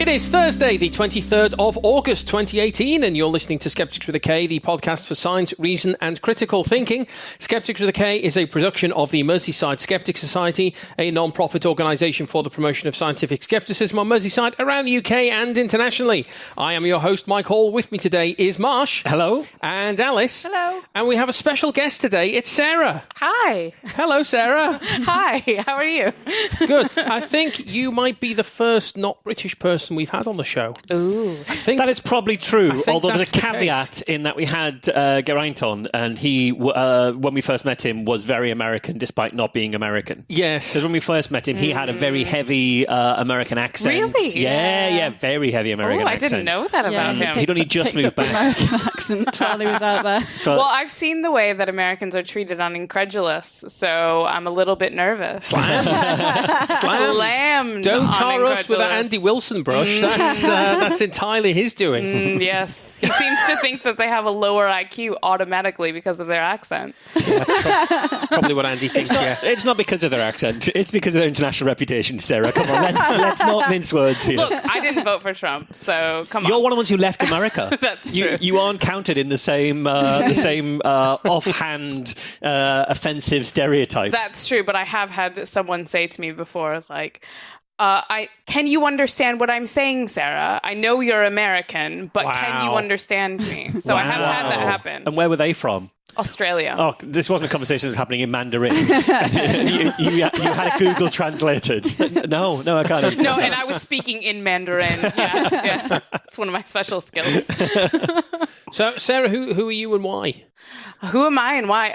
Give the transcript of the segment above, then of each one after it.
is Thursday, the 23rd of August 2018, and you're listening to Skeptics with a K, the podcast for science, reason and critical thinking. Skeptics with a K is a production of the Merseyside Skeptics Society, a non-profit organisation for the promotion of scientific skepticism on Merseyside, around the UK and internationally. I am your host, Mike Hall. With me today is Marsh. Hello. And Alice. Hello. And we have a special guest today. It's Sarah. Hi. Hello, Sarah. Hi. How are you? Good. I think you might be the first not British person we've had on the show. Ooh. I think that is probably true, although there's a that's the caveat case. in that we had Geraint on, and he, when we first met him, was very American despite not being American. Yes. Because when we first met him, he had a very heavy American accent. Really? Yeah, very heavy American I accent. didn't know that about him. He'd only just moved back. American accent while he was out there. So, Well, I've seen the way that Americans are treated on Incredulous, so I'm a little bit nervous. Slammed. Don't on tar us with that Incredulous. Andy Wilson brush. That's entirely his doing. Yes. He seems to think that they have a lower IQ automatically because of their accent. That's probably what Andy thinks, yeah. it's not because of their accent. It's because of their international reputation, Sarah. Come on, let's not mince words here. Look, I didn't vote for Trump, so come on. You're one of the ones who left America. That's true. You aren't counted in the same offhand offensive stereotype. That's true, but I have had someone say to me before, like, can you understand what I'm saying, Sarah? I know you're American, but can you understand me? So I have had that happen. And where were they from? Australia. Oh, this wasn't a conversation that was happening in Mandarin. you had it Google translated. No, I can't. No, and I was speaking in Mandarin. Yeah. It's one of my special skills. So, Sarah, who are you and why? Who am I and why?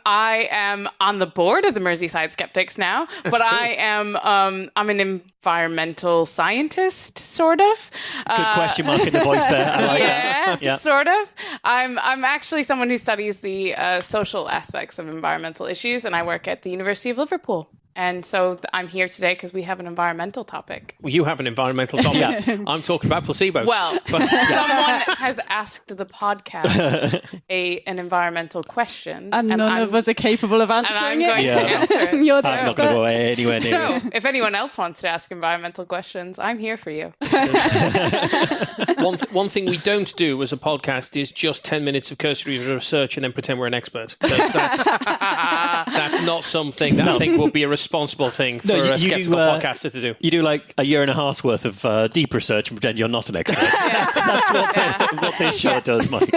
I am on the board of the Merseyside Skeptics now, but I am I'm an environmental scientist, sort of. Good question mark in the voice there. I like that. Yeah, sort of. I'm actually someone who studies the social aspects of environmental issues, and I work at the University of Liverpool. And so I'm here today because we have an environmental topic. Well, you have an environmental topic. I'm talking about placebos. Well, someone has asked the podcast an environmental question. And none of us are capable of answering and I'm going to answer it. You're the I'm not going to go anywhere near So, it. if anyone else wants to ask environmental questions, I'm here for you. One thing we don't do as a podcast is just 10 minutes of cursory research and then pretend we're an expert. That's not something that I think will be a responsible thing for a skeptical podcaster to do. You do like a year and a half's worth of deep research and pretend you're not an expert. That's what this show does, Mike.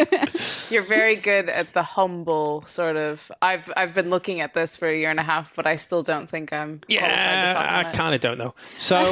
You're very good at the humble sort of. I've been looking at this for a year and a half, but I still don't think I'm qualified to talk on I it. kind of don't know. So,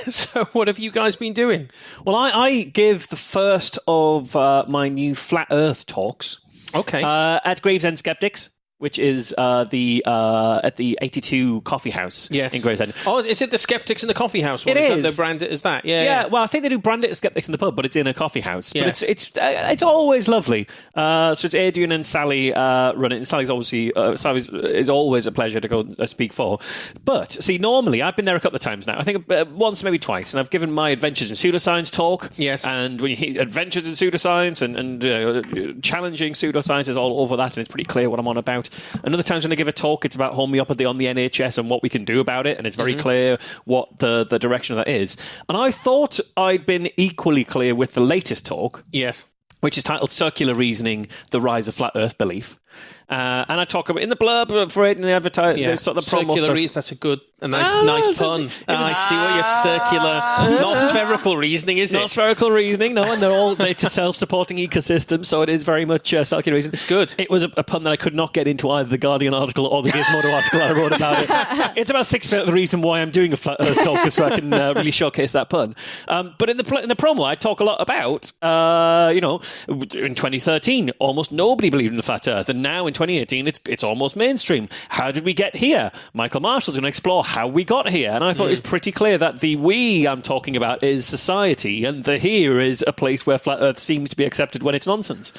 so what have you guys been doing? Well, I give the first of my new Flat Earth talks. Okay. At Gravesend Skeptics, which is at the 82 Coffee House in Gravesend. Oh, is it the Skeptics in the Coffee House? One? It is. That they brand it as that? Yeah, well, I think they do brand it as Skeptics in the pub, but it's in a coffee house. Yes. But it's always lovely. So it's Adrian and Sally run it, and Sally's obviously is always a pleasure to go speak for. But see, normally I've been there a couple of times now. I think once, maybe twice, and I've given my Adventures in Pseudoscience talk. Yes, and when you hear Adventures in Pseudoscience and challenging pseudoscience is all over that, and it's pretty clear what I'm on about. And other times when I give a talk, it's about homeopathy on the NHS and what we can do about it, and it's very clear what the direction of that is. And I thought I'd been equally clear with the latest talk. Yes. Which is titled Circular Reasoning, The Rise of Flat Earth Belief. And I talk about in the blurb for it in the advertising. Yeah. Sort of the promo Circular stuff. That's a nice pun. I see what your circular, not spherical reasoning, is it? Not spherical reasoning, no, and it's a self-supporting ecosystem, so it is very much circular reasoning. It's good. It was a pun that I could not get into either the Guardian article or the Gizmodo article I wrote about it. It's about 6% of the reason why I'm doing a Flat Earth talk, so I can really showcase that pun. But in the promo, I talk a lot about, in 2013, almost nobody believed in the Flat Earth, and now in 2018, it's almost mainstream. How did we get here? Michael Marshall's going to explore how we got here. And I thought it was pretty clear that the we I'm talking about is society, and the here is a place where Flat Earth seems to be accepted when it's nonsense.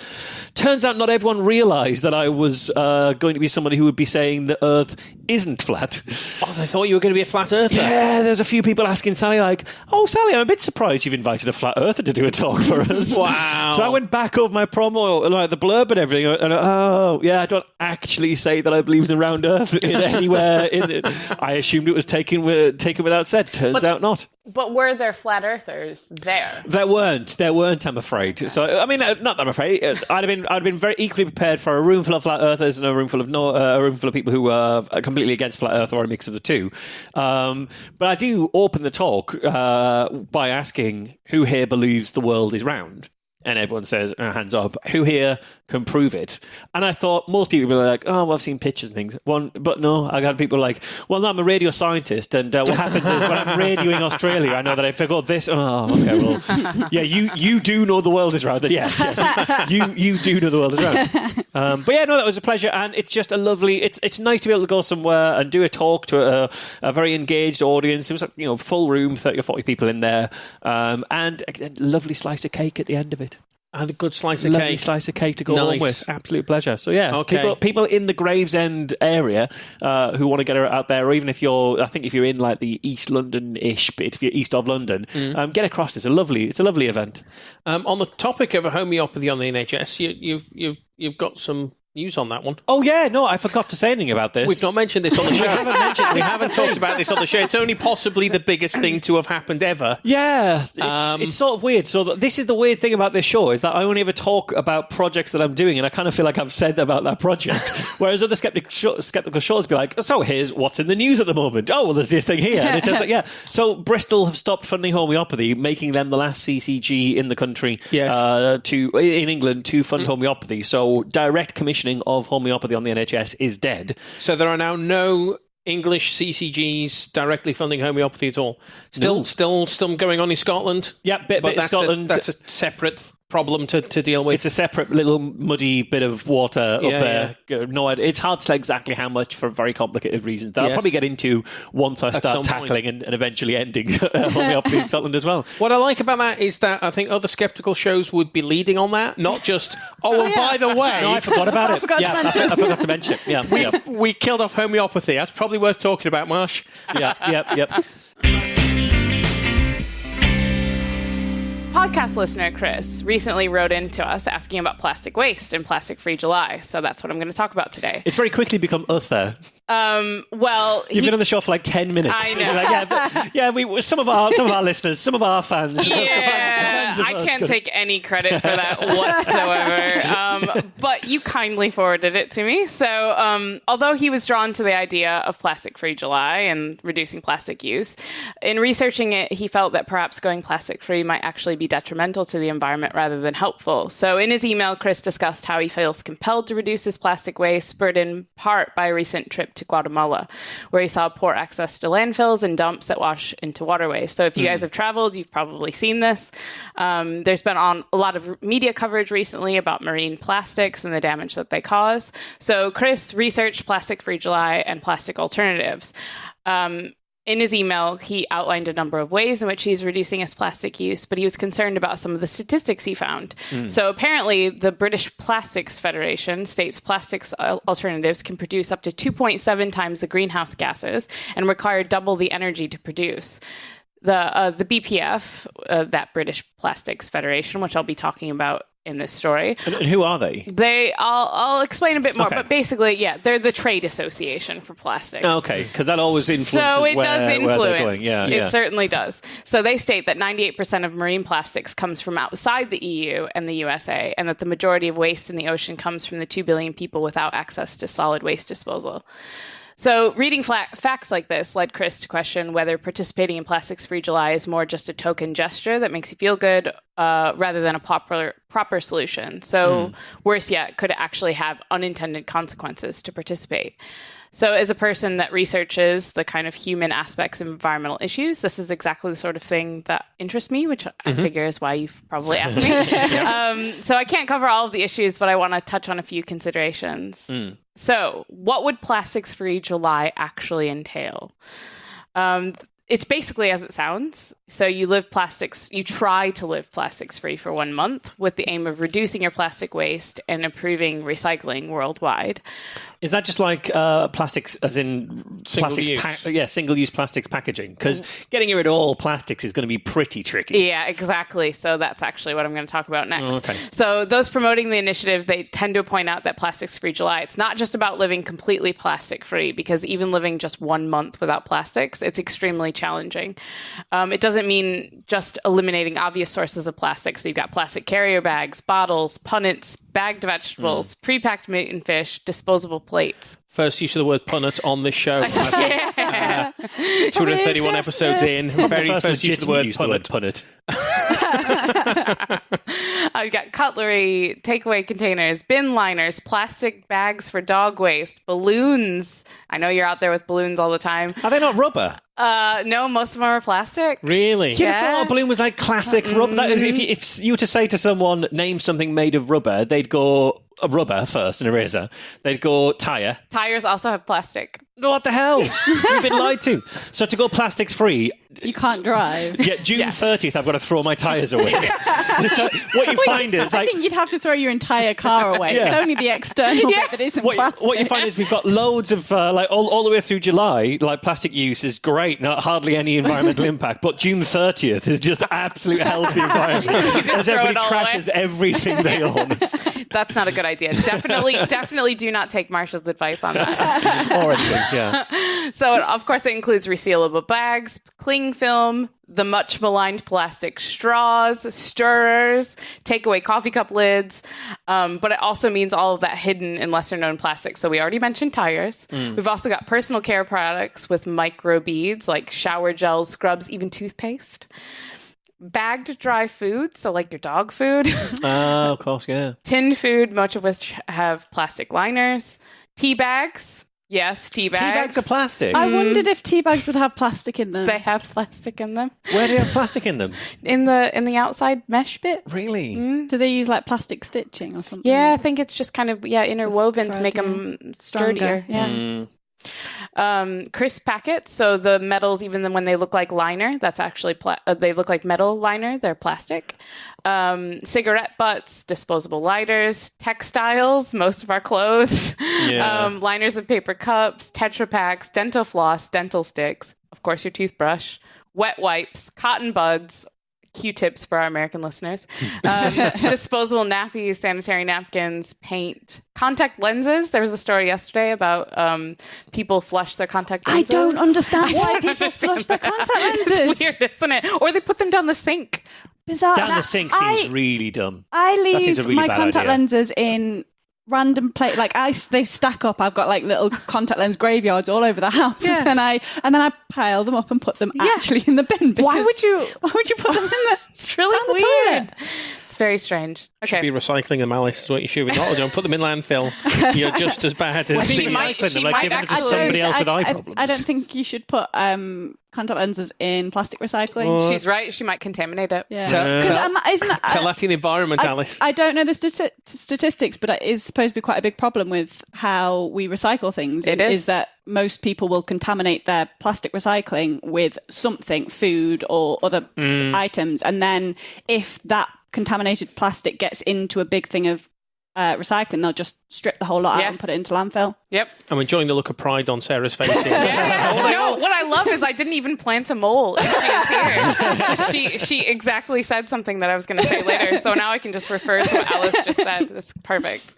Turns out not everyone realised that I was going to be somebody who would be saying the Earth isn't flat. Oh, I thought you were going to be a flat earther. Yeah, there's a few people asking Sally, like, oh, Sally, I'm a bit surprised you've invited a flat earther to do a talk for us. Wow. So I went back over my promo, like the blurb and everything, and No, yeah, I don't actually say that I believe in the round Earth in anywhere. I assumed it was taken without said. Turns out not. But were there flat earthers there? There weren't. I'm afraid. So I mean, not that I'm afraid. I'd have been very equally prepared for a room full of flat earthers and a room full of people who are completely against flat Earth or a mix of the two. But I do open the talk by asking who here believes the world is round. And everyone says, hands up. Who here can prove it? And I thought most people were like, oh, well, I've seen pictures and things. But no, I got people like, well, no, I'm a radio scientist. And what happens is when I'm radioing Australia, I know that I forgot this. Oh, okay, well, yeah, you do know the world is round. Yes. You do know the world is round. But yeah, no, that was a pleasure. And it's just a lovely, it's nice to be able to go somewhere and do a talk to a very engaged audience. It was like, full room, 30 or 40 people in there. And a lovely slice of cake at the end of it. And a good slice of Lovely cake. slice of cake to go home with. Absolute pleasure. So yeah, okay. people in the Gravesend area who want to get out there, or even if you're in like the East London-ish bit, if you're east of London, get across. It's a lovely event. On the topic of homeopathy on the NHS, you've got some news on that one. Oh yeah, no, I forgot to say anything about this. We've not mentioned this on the show. We haven't talked about this on the show. It's only possibly the biggest thing to have happened ever. Yeah, it's sort of weird. So this is the weird thing about this show, is that I only ever talk about projects that I'm doing, and I kind of feel like I've said about that project. Whereas other skeptical shows be like, so here's what's in the news at the moment. Oh, well, there's this thing here. And it turns out, yeah. So Bristol have stopped funding homeopathy, making them the last CCG in the country in England to fund homeopathy. So direct commissioning of homeopathy on the NHS is dead. So there are now no English CCGs directly funding homeopathy at all. Still going on in Scotland. Yeah, bit in Scotland. That's a separate problem to deal with. It's a separate little muddy bit of water up there. Yeah. No, it's hard to say exactly how much for very complicated reasons that I'll probably get into once I start tackling and eventually ending homeopathy in Scotland as well. What I like about that is that I think other skeptical shows would be leading on that, not just, by the way... No, I forgot about it. I forgot to mention it. Yeah, we killed off homeopathy. That's probably worth talking about, Marsh. Yep. Podcast listener Chris recently wrote into us asking about plastic waste and Plastic Free July, so that's what I'm going to talk about today. It's very quickly become us there. Well, you've been on the show for like 10 minutes. I know. We some of our listeners, some of our fans. Yeah, I can't take any credit for that whatsoever. But you kindly forwarded it to me. So, although he was drawn to the idea of Plastic Free July and reducing plastic use, in researching it, he felt that perhaps going plastic free might actually be detrimental to the environment rather than helpful. So in his email, Chris discussed how he feels compelled to reduce his plastic waste, spurred in part by a recent trip to Guatemala, where he saw poor access to landfills and dumps that wash into waterways. So if you guys have traveled, you've probably seen this. There's been a lot of media coverage recently about marine plastics and the damage that they cause. So Chris researched Plastic Free July and plastic alternatives. In his email, he outlined a number of ways in which he's reducing his plastic use, but he was concerned about some of the statistics he found. So apparently, the British Plastics Federation states plastics alternatives can produce up to 2.7 times the greenhouse gases and require double the energy to produce. The BPF, that British Plastics Federation, which I'll be talking about in this story. And who are they? I'll explain a bit more, but basically, they're the trade association for plastics. Okay, because that always influences so it does influence. Where they're going. It certainly does. So they state that 98% of marine plastics comes from outside the EU and the USA, and that the majority of waste in the ocean comes from the 2 billion people without access to solid waste disposal. So reading facts like this led Chris to question whether participating in Plastics Free July is more just a token gesture that makes you feel good rather than a proper solution. So worse yet, could it actually have unintended consequences to participate? So as a person that researches the kind of human aspects of environmental issues, this is exactly the sort of thing that interests me, which I figure is why you've probably asked me. So I can't cover all of the issues, but I want to touch on a few considerations. So what would Plastics Free July actually entail? It's basically as it sounds. So you try to live plastics free for 1 month with the aim of reducing your plastic waste and improving recycling worldwide. Is that just like plastics, as in single-use plastics packaging? Because getting rid of all plastics is going to be pretty tricky. Yeah, exactly. So that's actually what I'm going to talk about next. Oh, okay. So those promoting the initiative, they tend to point out that Plastics Free July, it's not just about living completely plastic free, because even living just 1 month without plastics, it's extremely challenging. It doesn't mean just eliminating obvious sources of plastic. So you've got plastic carrier bags, bottles, punnets, bagged vegetables, pre-packed meat and fish, disposable plates. First use of the word punnet on this show. 231 episodes in. Very first use of the word punnet. I've got cutlery, takeaway containers, bin liners, plastic bags for dog waste, balloons. I know you're out there with balloons all the time. Are they not rubber? No, most of them are plastic. Really? You'd have thought a balloon was like classic rubber. That is, if you were to say to someone, name something made of rubber, they'd go rubber first, an eraser. They'd go tire. Tires also have plastic. What the hell? You've been lied to. So to go plastics free... You can't drive. Yeah, June 30th, I've got to throw my tyres away. So what you find is... I think you'd have to throw your entire car away. Yeah. It's only the external bit that isn't plastic. What you find is we've got loads of, all the way through July, like plastic use is great, not hardly any environmental impact, but June 30th is just absolute hell for the environment. As everybody trashes everything they own. That's not a good idea. Definitely do not take Marsha's advice on that. Or anything, yeah. So, of course, it includes resealable bags, cling film, the much maligned plastic straws, stirrers, takeaway coffee cup lids. But it also means all of that hidden and lesser known plastics. So we already mentioned tires. We've also got personal care products with micro beads like shower gels, scrubs, even toothpaste. Bagged dry food, so like your dog food. Of course, yeah. Tin food, much of which have plastic liners. Tea bags. Yes, tea bags. Tea bags are plastic. I wondered if tea bags would have plastic in them. They have plastic in them. Where do you have plastic in them? In the outside mesh bit. Really? Do they use like plastic stitching or something? Yeah, I think it's just kind of interwoven to make them sturdier. Yeah. Crisp packets, so the metals, even when they look like liner, that's actually they look like metal liner. They're plastic. Cigarette butts, disposable lighters, textiles, most of our clothes, liners of paper cups, Tetra Paks, dental floss, dental sticks, of course your toothbrush, wet wipes, cotton buds, Q-tips for our American listeners, disposable nappies, sanitary napkins, paint, contact lenses. There was a story yesterday about people flush their contact lenses. I don't understand why people flush their contact lenses. It's weird, isn't it? Or they put them down the sink. Bizarre. Down the sink seems really dumb. I leave really my bad contact idea. lenses in random place, like they stack up. I've got like little contact lens graveyards all over the house, and then I pile them up and put them actually in the bin. Why would you put them in the? It's really down the weird. toilet? It's very strange. Okay, should be recycling them, Alice. Is what you should be not. Don't put them in landfill. You're just as bad as She might giving them to actually- somebody else with eye problems. I don't think you should put contact lenses in plastic recycling. She's right. She might contaminate it. Yeah, Tell that in the environment, Alice. I don't know the statistics, but it is supposed to be quite a big problem with how we recycle things. It is that most people will contaminate their plastic recycling with something, food or other items, and then if that contaminated plastic gets into a big thing of recycling, they'll just strip the whole lot out and put it into landfill. Yep. I'm enjoying the look of pride on Sarah's face here. No, what I love is I didn't even plant a mole. She exactly said something that I was going to say later, so now I can just refer to what Alice just said. That's perfect.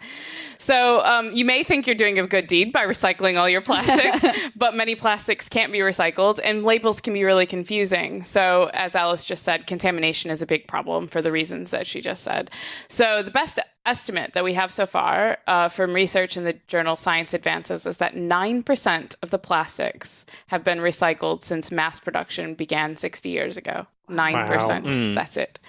So you may think you're doing a good deed by recycling all your plastics, but many plastics can't be recycled, and labels can be really confusing. So as Alice just said, contamination is a big problem for the reasons that she just said. So the best estimate that we have so far from research in the journal Science Advances is that 9% of the plastics have been recycled since mass production began 60 years ago. 9%. Wow. That's it.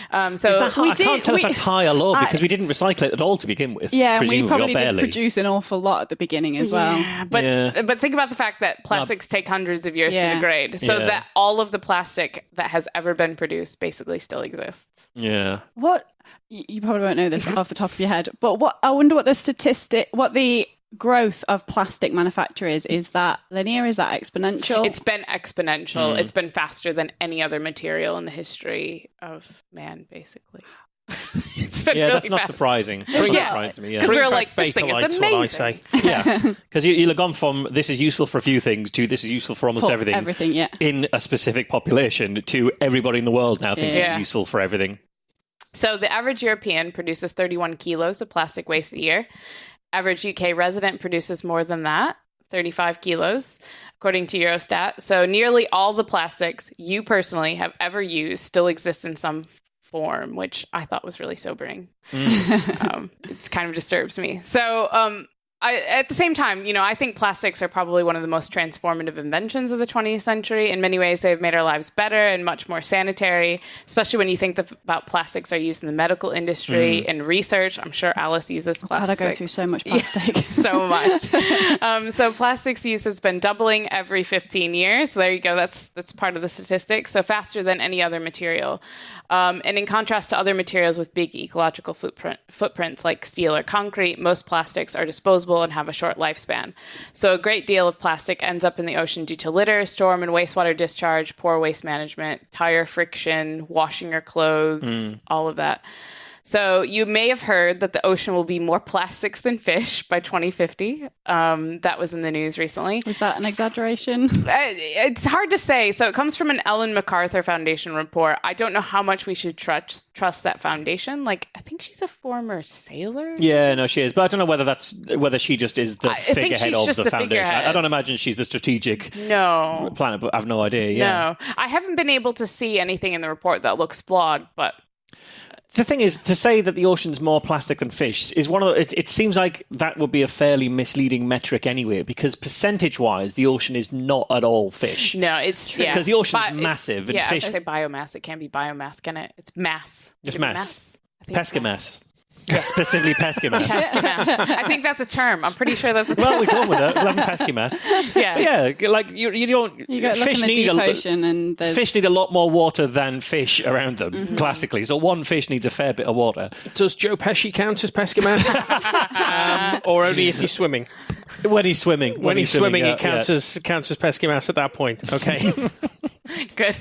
I can't tell if that's high or low because we didn't recycle it at all to begin with. Yeah, and we probably did produce an awful lot at the beginning as well. But think about the fact that plastics take hundreds of years to degrade. So that all of the plastic that has ever been produced basically still exists. Yeah. What you probably won't know this off the top of your head, but I wonder what the growth of plastic manufacturers, is that linear? Is that exponential? It's been exponential. It's been faster than any other material in the history of man, basically. It's been really that's not fast. surprising. That's not surprising to me. Because we were like, this thing is Bakelite's amazing. what I say. Yeah, because you'll have gone from this is useful for a few things to this is useful for almost everything. Everything, yeah. In a specific population to everybody in the world now thinks it's useful for everything. So the average European produces 31 kilos of plastic waste a year. Average UK resident produces more than that, 35 kilos, according to Eurostat. So nearly all the plastics you personally have ever used still exist in some form, which I thought was really sobering. It kind of disturbs me. So at the same time, I think plastics are probably one of the most transformative inventions of the 20th century. In many ways, they've made our lives better and much more sanitary, especially when you think about plastics are used in the medical industry and research. I'm sure Alice uses plastic. God, I go through so much plastic. Yeah, so much. So plastics use has been doubling every 15 years. So there you go. That's part of the statistics. So faster than any other material. And in contrast to other materials with big ecological footprints like steel or concrete, most plastics are disposable and have a short lifespan. So a great deal of plastic ends up in the ocean due to litter, storm and wastewater discharge, poor waste management, tire friction, washing your clothes, all of that. So you may have heard that the ocean will be more plastics than fish by 2050. That was in the news recently. Is that an exaggeration? It's hard to say. So it comes from an Ellen MacArthur Foundation report. I don't know how much we should trust that foundation. Like, I think she's a former sailor. Yeah, no, she is. But I don't know whether she just is the figurehead of the foundation. I don't imagine she's the strategic planet, but I have no idea. Yeah. No, I haven't been able to see anything in the report that looks flawed, but... The thing is, to say that the ocean's more plastic than fish is it seems like that would be a fairly misleading metric anyway, because percentage-wise, the ocean is not at all fish. No, it's... Because the ocean's massive. And fish... I say biomass. It can't be biomass, can it? It's mass. Just mass. Pesca-mass. Yeah. Specifically pesca-mass. I think that's a term. I'm pretty sure that's a term. Well, we go with it. We'll have pesca-mass. Yeah. But yeah, like you don't... You got fish need fish need a lot more water than fish around them, classically. So one fish needs a fair bit of water. Does Joe Pesci count as pesca-mass? Or only if he's swimming? When he's swimming. When he's swimming, it counts as pesca-mass at that point. Okay. Good.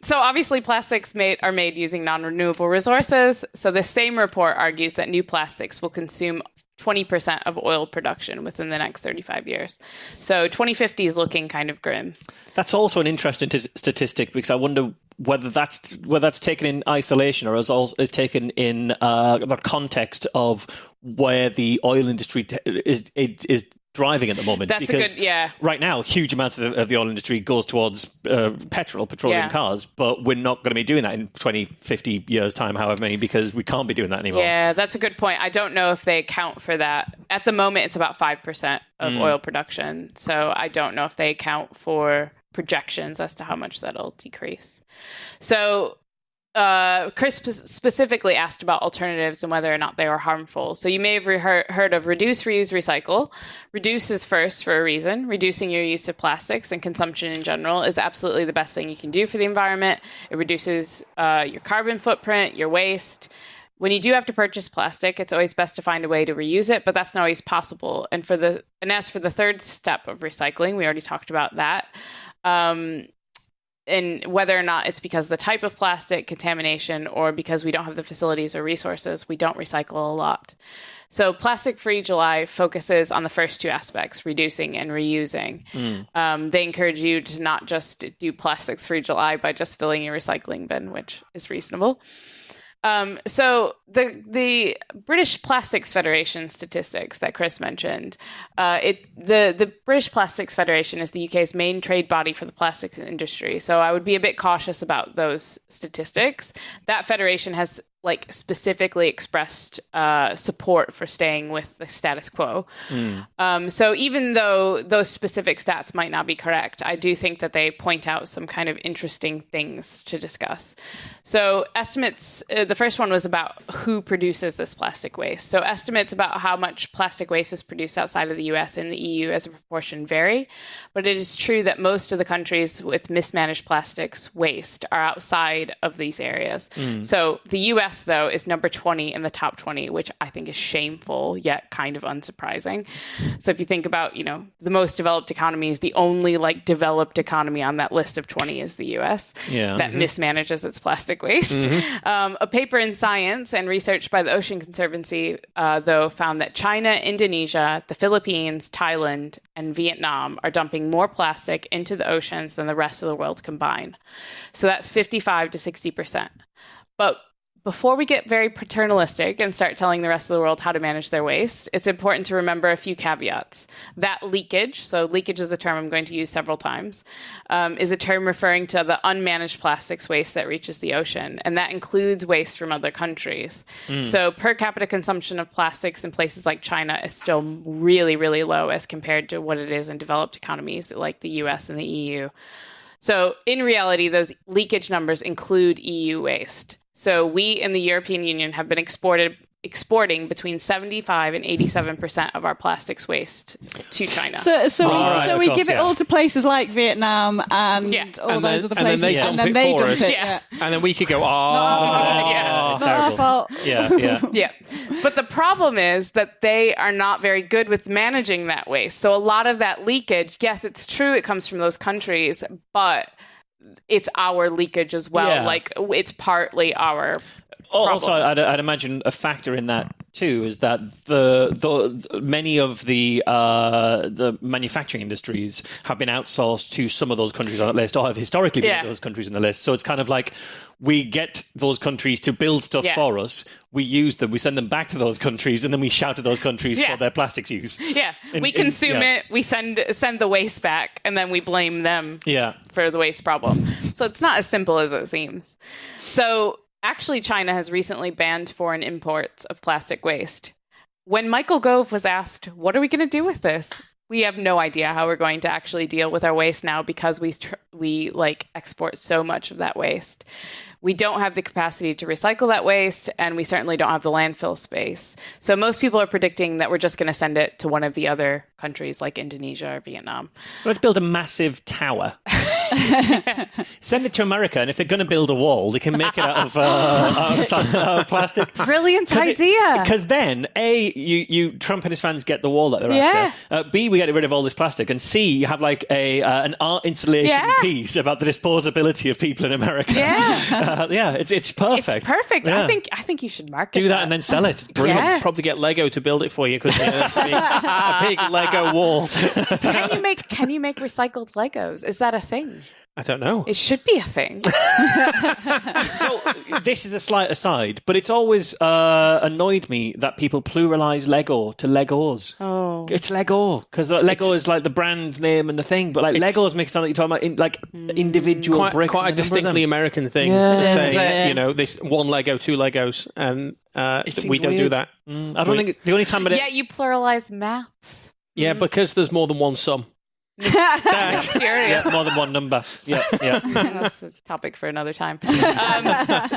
So obviously plastics are made using non-renewable resources. So this same report argues that new plastics will consume 20% of oil production within the next 35 years. So 2050 is looking kind of grim. That's also an interesting statistic, because I wonder whether that's taken in isolation or is taken in the context of where the oil industry is driving at the moment. That's because right now, huge amounts of the oil industry goes towards petroleum cars, but we're not going to be doing that in 20, 50 years' time, however many, because we can't be doing that anymore. Yeah, that's a good point. I don't know if they account for that. At the moment, it's about 5% of oil production. So I don't know if they account for projections as to how much that'll decrease. So Chris specifically asked about alternatives and whether or not they were harmful. So you may have heard of reduce, reuse, recycle. Reduce is first for a reason. Reducing your use of plastics and consumption in general is absolutely the best thing you can do for the environment. It reduces your carbon footprint, your waste. When you do have to purchase plastic, it's always best to find a way to reuse it, but that's not always possible. And as for the third step of recycling, we already talked about that. And whether or not it's because of the type of plastic, contamination, or because we don't have the facilities or resources, we don't recycle a lot. So Plastic Free July focuses on the first two aspects, reducing and reusing. They encourage you to not just do Plastics Free July by just filling your recycling bin, which is reasonable. So the British Plastics Federation statistics that Chris mentioned, the British Plastics Federation is the UK's main trade body for the plastics industry. So I would be a bit cautious about those statistics. That federation has specifically expressed support for staying with the status quo. So even though those specific stats might not be correct, I do think that they point out some kind of interesting things to discuss. So estimates, the first one was about who produces this plastic waste. So estimates about how much plastic waste is produced outside of the US and the EU as a proportion vary, but it is true that most of the countries with mismanaged plastics waste are outside of these areas. So the US US, though, is number 20 in the top 20, which I think is shameful, yet kind of unsurprising. So if you think about, the most developed economies, the only developed economy on that list of 20 is the US that mismanages its plastic waste. A paper in Science and research by the Ocean Conservancy, though, found that China, Indonesia, the Philippines, Thailand, and Vietnam are dumping more plastic into the oceans than the rest of the world combined. So that's 55 to 60%. But before we get very paternalistic and start telling the rest of the world how to manage their waste, it's important to remember a few caveats. That leakage, so leakage is a term I'm going to use several times, is a term referring to the unmanaged plastics waste that reaches the ocean, and that includes waste from other countries. So per capita consumption of plastics in places like China is still really, really low as compared to what it is in developed economies like the US and the EU. So in reality, those leakage numbers include EU waste. So we in the European Union have been exporting between 75 and 87% of our plastics waste to China. So we give it all to places like Vietnam and all those other places, and then they dump it. Yeah. And then we could go, it's not our fault. Yeah. But the problem is that they are not very good with managing that waste. So a lot of that leakage, yes, it's true it comes from those countries, but it's our leakage as well. Yeah. It's partly our problem. Also, I'd imagine a factor in that too is that the many of the manufacturing industries have been outsourced to some of those countries on that list, or have historically been those countries on the list. So it's kind of like we get those countries to build stuff for us, we use them, we send them back to those countries, and then we shout at those countries for their plastics use. Yeah, we consume it, we send the waste back, and then we blame them for the waste problem. So it's not as simple as it seems. So actually, China has recently banned foreign imports of plastic waste. When Michael Gove was asked, what are we going to do with this? We have no idea how we're going to actually deal with our waste now because we export so much of that waste. We don't have the capacity to recycle that waste, and we certainly don't have the landfill space. So most people are predicting that we're just going to send it to one of the other countries like Indonesia or Vietnam. Let's build a massive tower. Send it to America, and if they're going to build a wall, they can make it out of plastic. Brilliant idea. Because then, A, you Trump and his fans get the wall that they're after. B, we get rid of all this plastic. And C, you have an art installation piece about the disposability of people in America. It's perfect. It's perfect. Yeah. I think you should market do that and then sell it. Brilliant. Yeah. Probably get Lego to build it for you because a big Lego wall. Can you make recycled Legos? Is that a thing? I don't know. It should be a thing. So this is a slight aside, but it's always annoyed me that people pluralize Lego to Legos. Oh, it's Lego because Lego is like the brand name and the thing, but Legos makes it sound like you're talking about individual bricks. Quite a distinctly American thing to say. This one Lego, two Legos, and we don't do that. I don't think the only time. You pluralize maths. Yeah, because there's more than one sum. Mysterious. More than one number. Yeah. That's a topic for another time.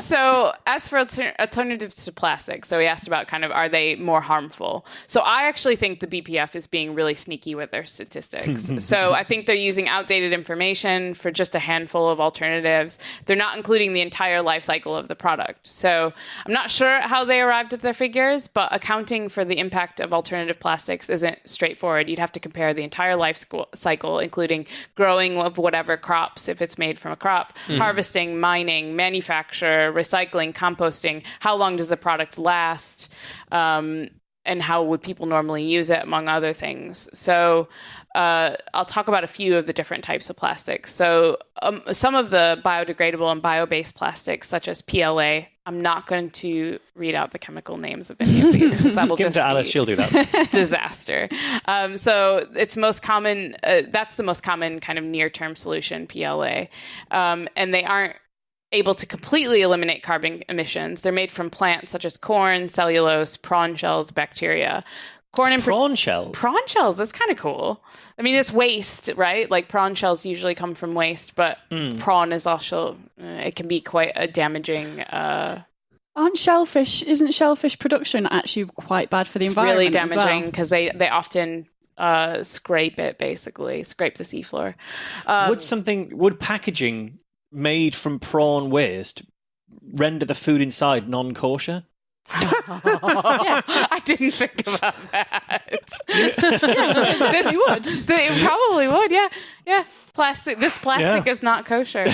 So as for alternatives to plastic, so we asked about are they more harmful? So I actually think the BPF is being really sneaky with their statistics. So I think they're using outdated information for just a handful of alternatives. They're not including the entire life cycle of the product. So I'm not sure how they arrived at their figures, but accounting for the impact of alternative plastics isn't straightforward. You'd have to compare the entire life cycle, including growing of whatever crops, if it's made from a crop, harvesting, mining, manufacture, recycling, composting. How long does the product last? And how would people normally use it, among other things? So I'll talk about a few of the different types of plastics. So some of the biodegradable and bio-based plastics, such as PLA, I'm not going to read out the chemical names of any of these because that'll just be Alice. She'll do that. Disaster. So it's most common. That's the most common kind of near-term solution, PLA, and they aren't able to completely eliminate carbon emissions. They're made from plants such as corn, cellulose, prawn shells, bacteria. Prawn shells? Prawn shells, that's kind of cool. I mean, it's waste, right? Like prawn shells usually come from waste, but prawn is also, it can be quite a damaging... Isn't shellfish production actually quite bad for the environment? It's really damaging because they often scrape it, basically, scrape the seafloor. Would packaging made from prawn waste render the food inside non-kosher? I didn't think about that. This would. It probably would. Yeah. Plastic. This plastic is not kosher.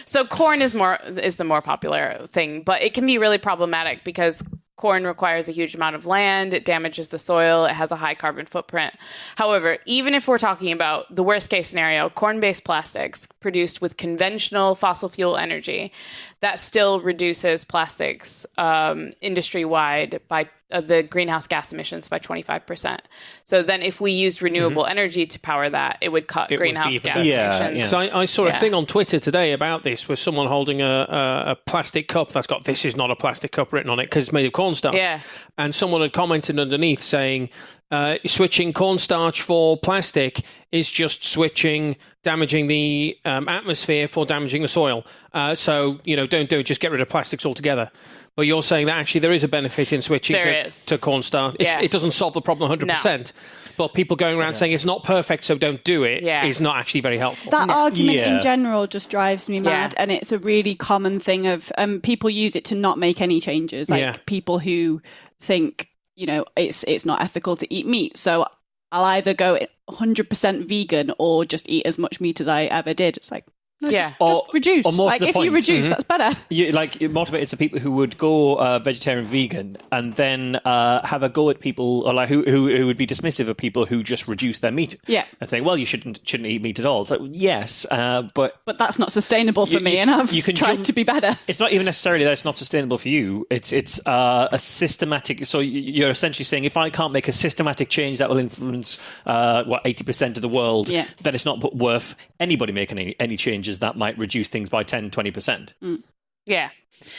So corn is the more popular thing, but it can be really problematic because corn requires a huge amount of land. It damages the soil. It has a high carbon footprint. However, even if we're talking about the worst case scenario, corn-based plastics produced with conventional fossil fuel energy, that still reduces plastics industry-wide by the greenhouse gas emissions by 25%. So then if we used renewable energy to power that, it would cut greenhouse gas emissions. Yeah. So I saw a thing on Twitter today about this with someone holding a plastic cup that's got "This is not a plastic cup" written on it because it's made of cornstarch. Yeah. And someone had commented underneath saying, switching cornstarch for plastic is just damaging the atmosphere for damaging the soil. So, don't do it. Just get rid of plastics altogether. But you're saying that actually there is a benefit in switching to cornstarch. It doesn't solve the problem 100%. No. But people going around saying it's not perfect, so don't do it, is not actually very helpful. That argument in general just drives me mad. And it's a really common thing of people use it to not make any changes. Like people who think, it's not ethical to eat meat. So I'll either go 100% vegan or just eat as much meat as I ever did. It's like, just reduce. Or more to the if point, you reduce, that's better. It motivates the people who would go vegetarian, vegan, and then have a go at people, or who would be dismissive of people who just reduce their meat. Yeah, and say, well, you shouldn't eat meat at all. It's like, yes, but that's not sustainable for me, and I've tried to be better. It's not even necessarily that it's not sustainable for you. It's a systematic. So you're essentially saying, if I can't make a systematic change that will influence 80% of the world, then it's not worth anybody making any changes that might reduce things by 10-20%. Yeah.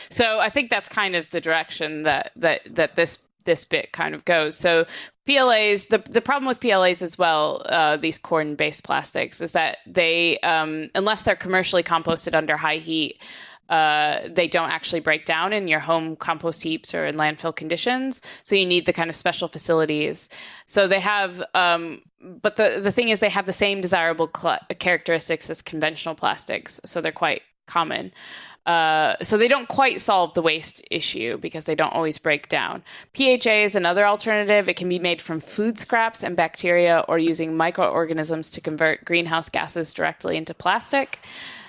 So I think that's kind of the direction that this bit kind of goes. So PLAs, the problem with PLAs as well, these corn-based plastics, is that they, unless they're commercially composted under high heat, they don't actually break down in your home compost heaps or in landfill conditions. So you need the kind of special facilities. So they have, but the thing is they have the same desirable characteristics as conventional plastics. So they're quite common. So they don't quite solve the waste issue because they don't always break down. PHA is another alternative. It can be made from food scraps and bacteria or using microorganisms to convert greenhouse gases directly into plastic.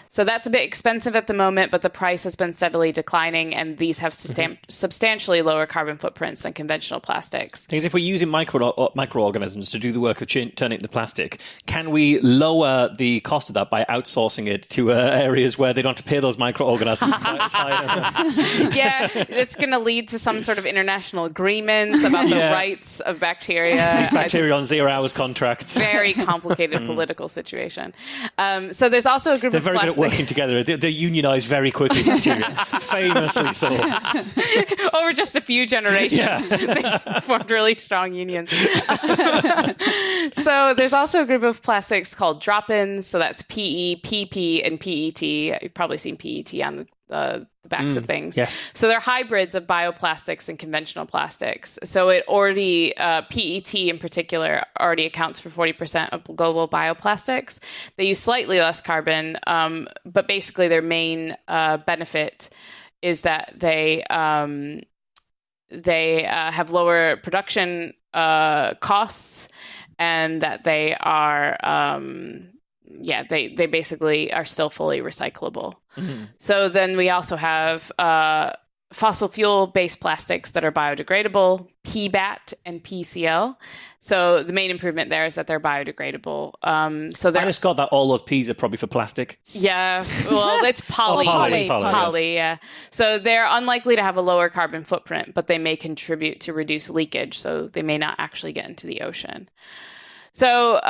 So that's a bit expensive at the moment, but the price has been steadily declining, and these have substantially lower carbon footprints than conventional plastics. Because if we're using microorganisms to do the work of turning it into plastic, can we lower the cost of that by outsourcing it to areas where they don't have to pay those microorganisms quite as high? Yeah, it's going to lead to some sort of international agreements about the rights of bacteria. Bacteria on 0 hours contracts. Very complicated political situation. So there's also a group of plastic working together. They unionize very quickly, bacteria. Famously so. Over just a few generations, they formed really strong unions. So there's also a group of plastics called drop-ins. So that's PE, PP, and PET. You've probably seen PET on the backs of things. Yes. So they're hybrids of bioplastics and conventional plastics. So it already, PET in particular, already accounts for 40% of global bioplastics. They use slightly less carbon, but basically their main benefit is that they have lower production costs, and that they are they basically are still fully recyclable. Mm-hmm. So then we also have fossil fuel-based plastics that are biodegradable, PBAT and PCL. So the main improvement there is that they're biodegradable. So I just got that all those P's are probably for plastic. Yeah, well, it's poly. Poly, yeah. So they're unlikely to have a lower carbon footprint, but they may contribute to reduce leakage, so they may not actually get into the ocean. So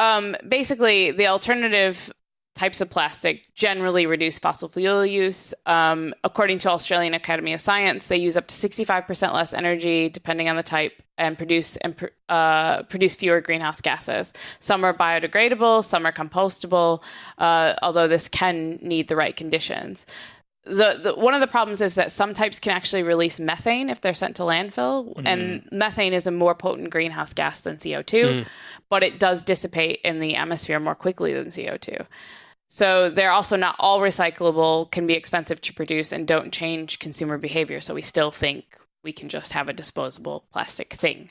basically, the alternative types of plastic generally reduce fossil fuel use. According to Australian Academy of Science, they use up to 65% less energy, depending on the type, and produce fewer greenhouse gases. Some are biodegradable, some are compostable, although this can need the right conditions. One of the problems is that some types can actually release methane if they're sent to landfill, and methane is a more potent greenhouse gas than CO2, but it does dissipate in the atmosphere more quickly than CO2. So they're also not all recyclable, can be expensive to produce, and don't change consumer behavior. So we still think we can just have a disposable plastic thing.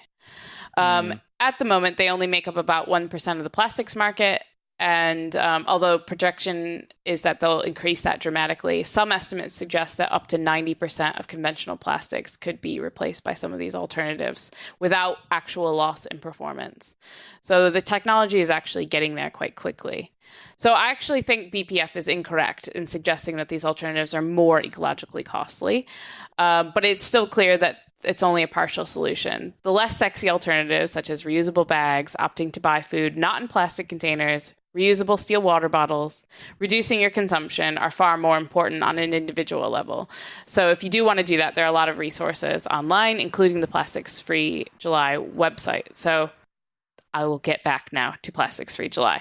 At the moment, they only make up about 1% of the plastics market. And although projection is that they'll increase that dramatically, some estimates suggest that up to 90% of conventional plastics could be replaced by some of these alternatives without actual loss in performance. So the technology is actually getting there quite quickly. So I actually think BPF is incorrect in suggesting that these alternatives are more ecologically costly, but it's still clear that it's only a partial solution. The less sexy alternatives, such as reusable bags, opting to buy food not in plastic containers, reusable steel water bottles, reducing your consumption, are far more important on an individual level. So if you do want to do that, there are a lot of resources online, including the Plastics Free July website. So I will get back now to Plastics Free July.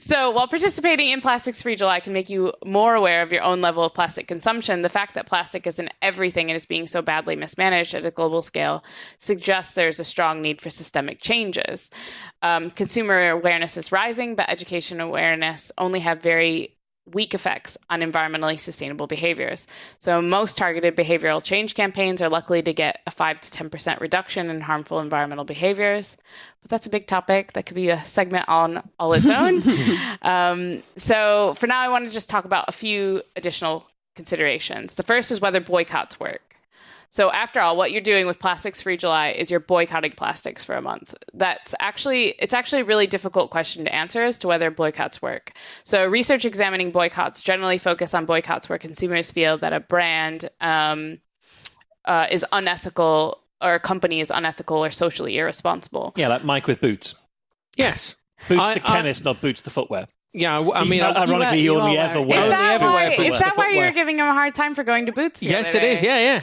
So while participating in Plastics Free July can make you more aware of your own level of plastic consumption, the fact that plastic is in everything and is being so badly mismanaged at a global scale suggests there's a strong need for systemic changes. Consumer awareness is rising, but education awareness only have very weak effects on environmentally sustainable behaviors. So most targeted behavioral change campaigns are likely to get a 5 to 10% reduction in harmful environmental behaviors. But that's a big topic. That could be a segment on all its own. So for now, I want to just talk about a few additional considerations. The first is whether boycotts work. So after all, what you're doing with Plastics Free July is you're boycotting plastics for a month. It's actually a really difficult question to answer as to whether boycotts work. So research examining boycotts generally focus on boycotts where consumers feel that a brand is unethical, or a company is unethical or socially irresponsible. Yeah, like Mike with Boots. Yes. Boots the chemist, not Boots the footwear. Yeah, I mean, ironically, you only ever wear. Is that why you're giving him a hard time for going to Boots? Yes, it is. Yeah.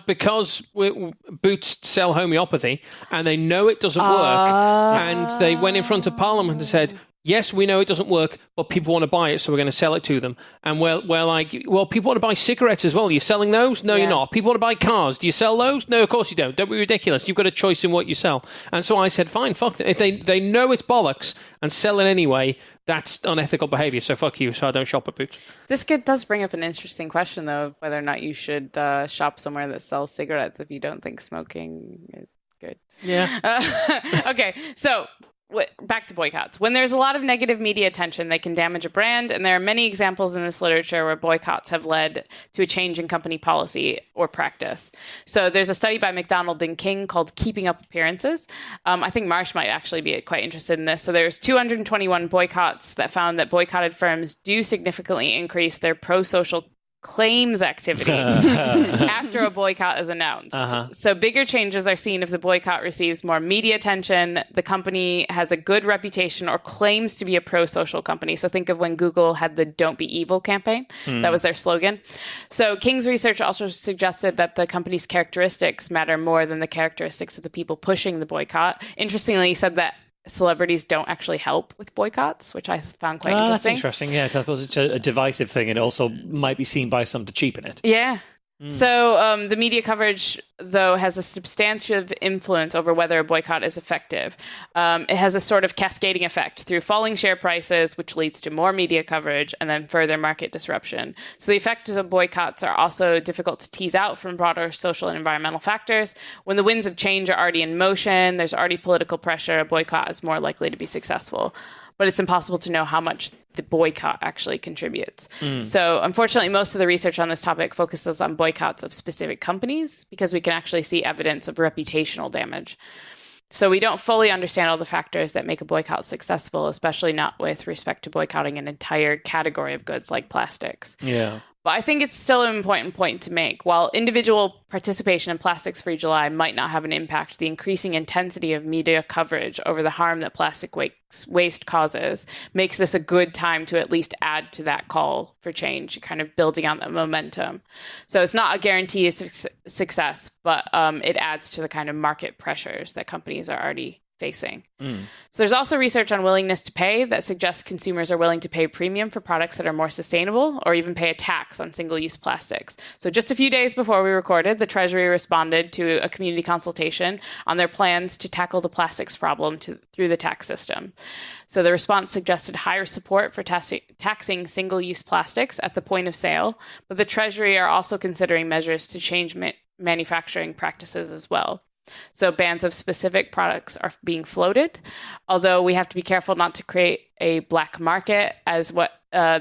Because Boots sell homeopathy, and they know it doesn't work, and they went in front of Parliament and said, yes, we know it doesn't work, but people want to buy it, so we're going to sell it to them. And we're like, well, people want to buy cigarettes as well. Are you selling those? No, you're not. People want to buy cars. Do you sell those? No, of course you don't. Don't be ridiculous. You've got a choice in what you sell. And so I said, fine, fuck it. If they know it's bollocks and sell it anyway, that's unethical behavior. So fuck you. So I don't shop at Boots. This does bring up an interesting question, though, of whether or not you should shop somewhere that sells cigarettes if you don't think smoking is good. Yeah. Okay, so back to boycotts. When there's a lot of negative media attention, they can damage a brand, and there are many examples in this literature where boycotts have led to a change in company policy or practice. So there's a study by McDonald and King called Keeping Up Appearances. I think Marsh might actually be quite interested in this. So there's 221 boycotts that found that boycotted firms do significantly increase their pro-social claims activity after a boycott is announced. So bigger changes are seen if the boycott receives more media attention, the company has a good reputation, or claims to be a pro-social company. So think of when Google had the Don't Be Evil campaign. That was their slogan. So King's research also suggested that the company's characteristics matter more than the characteristics of the people pushing the boycott. Interestingly, he said that celebrities don't actually help with boycotts, which I found quite interesting. That's interesting, yeah, because I suppose it's a divisive thing, and it also might be seen by some to cheapen it. Yeah. So the media coverage, though, has a substantial influence over whether a boycott is effective. It has a sort of cascading effect through falling share prices, which leads to more media coverage and then further market disruption. So the effects of boycotts are also difficult to tease out from broader social and environmental factors. When the winds of change are already in motion, there's already political pressure, a boycott is more likely to be successful. But it's impossible to know how much the boycott actually contributes. So unfortunately, most of the research on this topic focuses on boycotts of specific companies because we can actually see evidence of reputational damage. So we don't fully understand all the factors that make a boycott successful, especially not with respect to boycotting an entire category of goods like plastics. Yeah. But I think it's still an important point to make. While individual participation in Plastics Free July might not have an impact, the increasing intensity of media coverage over the harm that plastic waste causes makes this a good time to at least add to that call for change, kind of building on that momentum. So it's not a guarantee of success, but it adds to the kind of market pressures that companies are already facing. So there's also research on willingness to pay that suggests consumers are willing to pay a premium for products that are more sustainable or even pay a tax on single-use plastics. So just a few days before we recorded, the Treasury responded to a community consultation on their plans to tackle the plastics problem through the tax system. So the response suggested higher support for taxing single-use plastics at the point of sale, but the Treasury are also considering measures to change manufacturing practices as well. So bans of specific products are being floated, although we have to be careful not to create a black market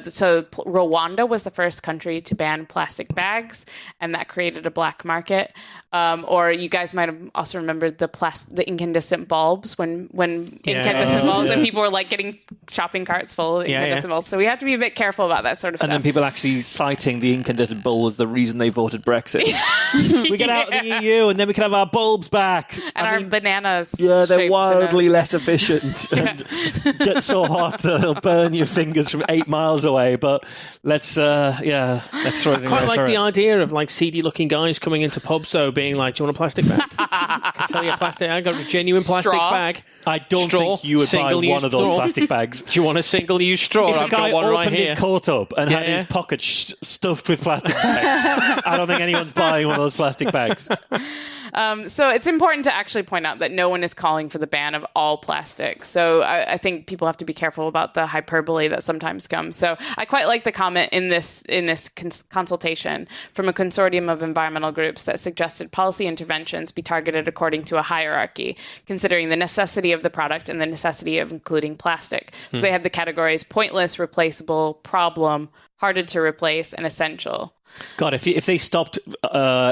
so Rwanda was the first country to ban plastic bags, and that created a black market. Or you guys might have also remembered the incandescent bulbs when incandescent bulbs, and people were like getting shopping carts full of incandescent bulbs. So we have to be a bit careful about that sort of stuff. And then people actually citing the incandescent bulb as the reason they voted Brexit. We get out of the EU, and then we can have our bulbs back. And our bananas. Yeah, they're wildly less efficient and get so hot that they'll burn your fingers from 8 miles away. But let's throw it in. I quite like the idea of like seedy-looking guys coming into pubs, though, being like, "Do you want a plastic bag? I can tell you a plastic. I got a genuine plastic bag. I don't think you would buy one of those plastic bags. Do you want a single-use straw? If I've got one right here." If a guy opened his coat up and had his pockets stuffed with plastic bags, I don't think anyone's buying one of those plastic bags. So it's important to actually point out that no one is calling for the ban of all plastics. So I think people have to be careful about the hyperbole that sometimes comes. So I quite like the comment in this consultation from a consortium of environmental groups that suggested policy interventions be targeted according to a hierarchy, considering the necessity of the product and the necessity of including plastic. So they had the categories pointless, replaceable, problem, harder to replace, and essential. God, if they stopped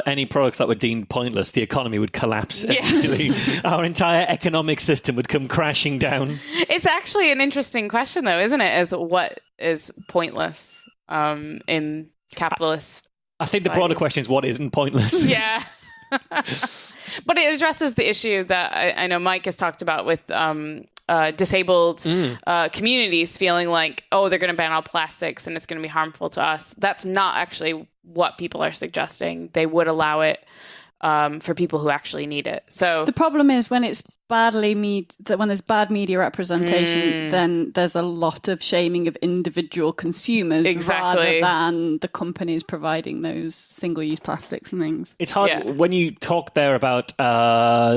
any products that were deemed pointless, the economy would collapse immediately. Our entire economic system would come crashing down. It's actually an interesting question, though, isn't it? As what is pointless in capitalist I think the broader question is what isn't pointless. Yeah. But it addresses the issue that I know Mike has talked about with disabled communities feeling like, oh, they're going to ban all plastics and it's going to be harmful to us. That's not actually what people are suggesting. They would allow it for people who actually need it. So the problem is when it's when there's bad media representation, then there's a lot of shaming of individual consumers rather than the companies providing those single-use plastics and things. It's hard when you talk there about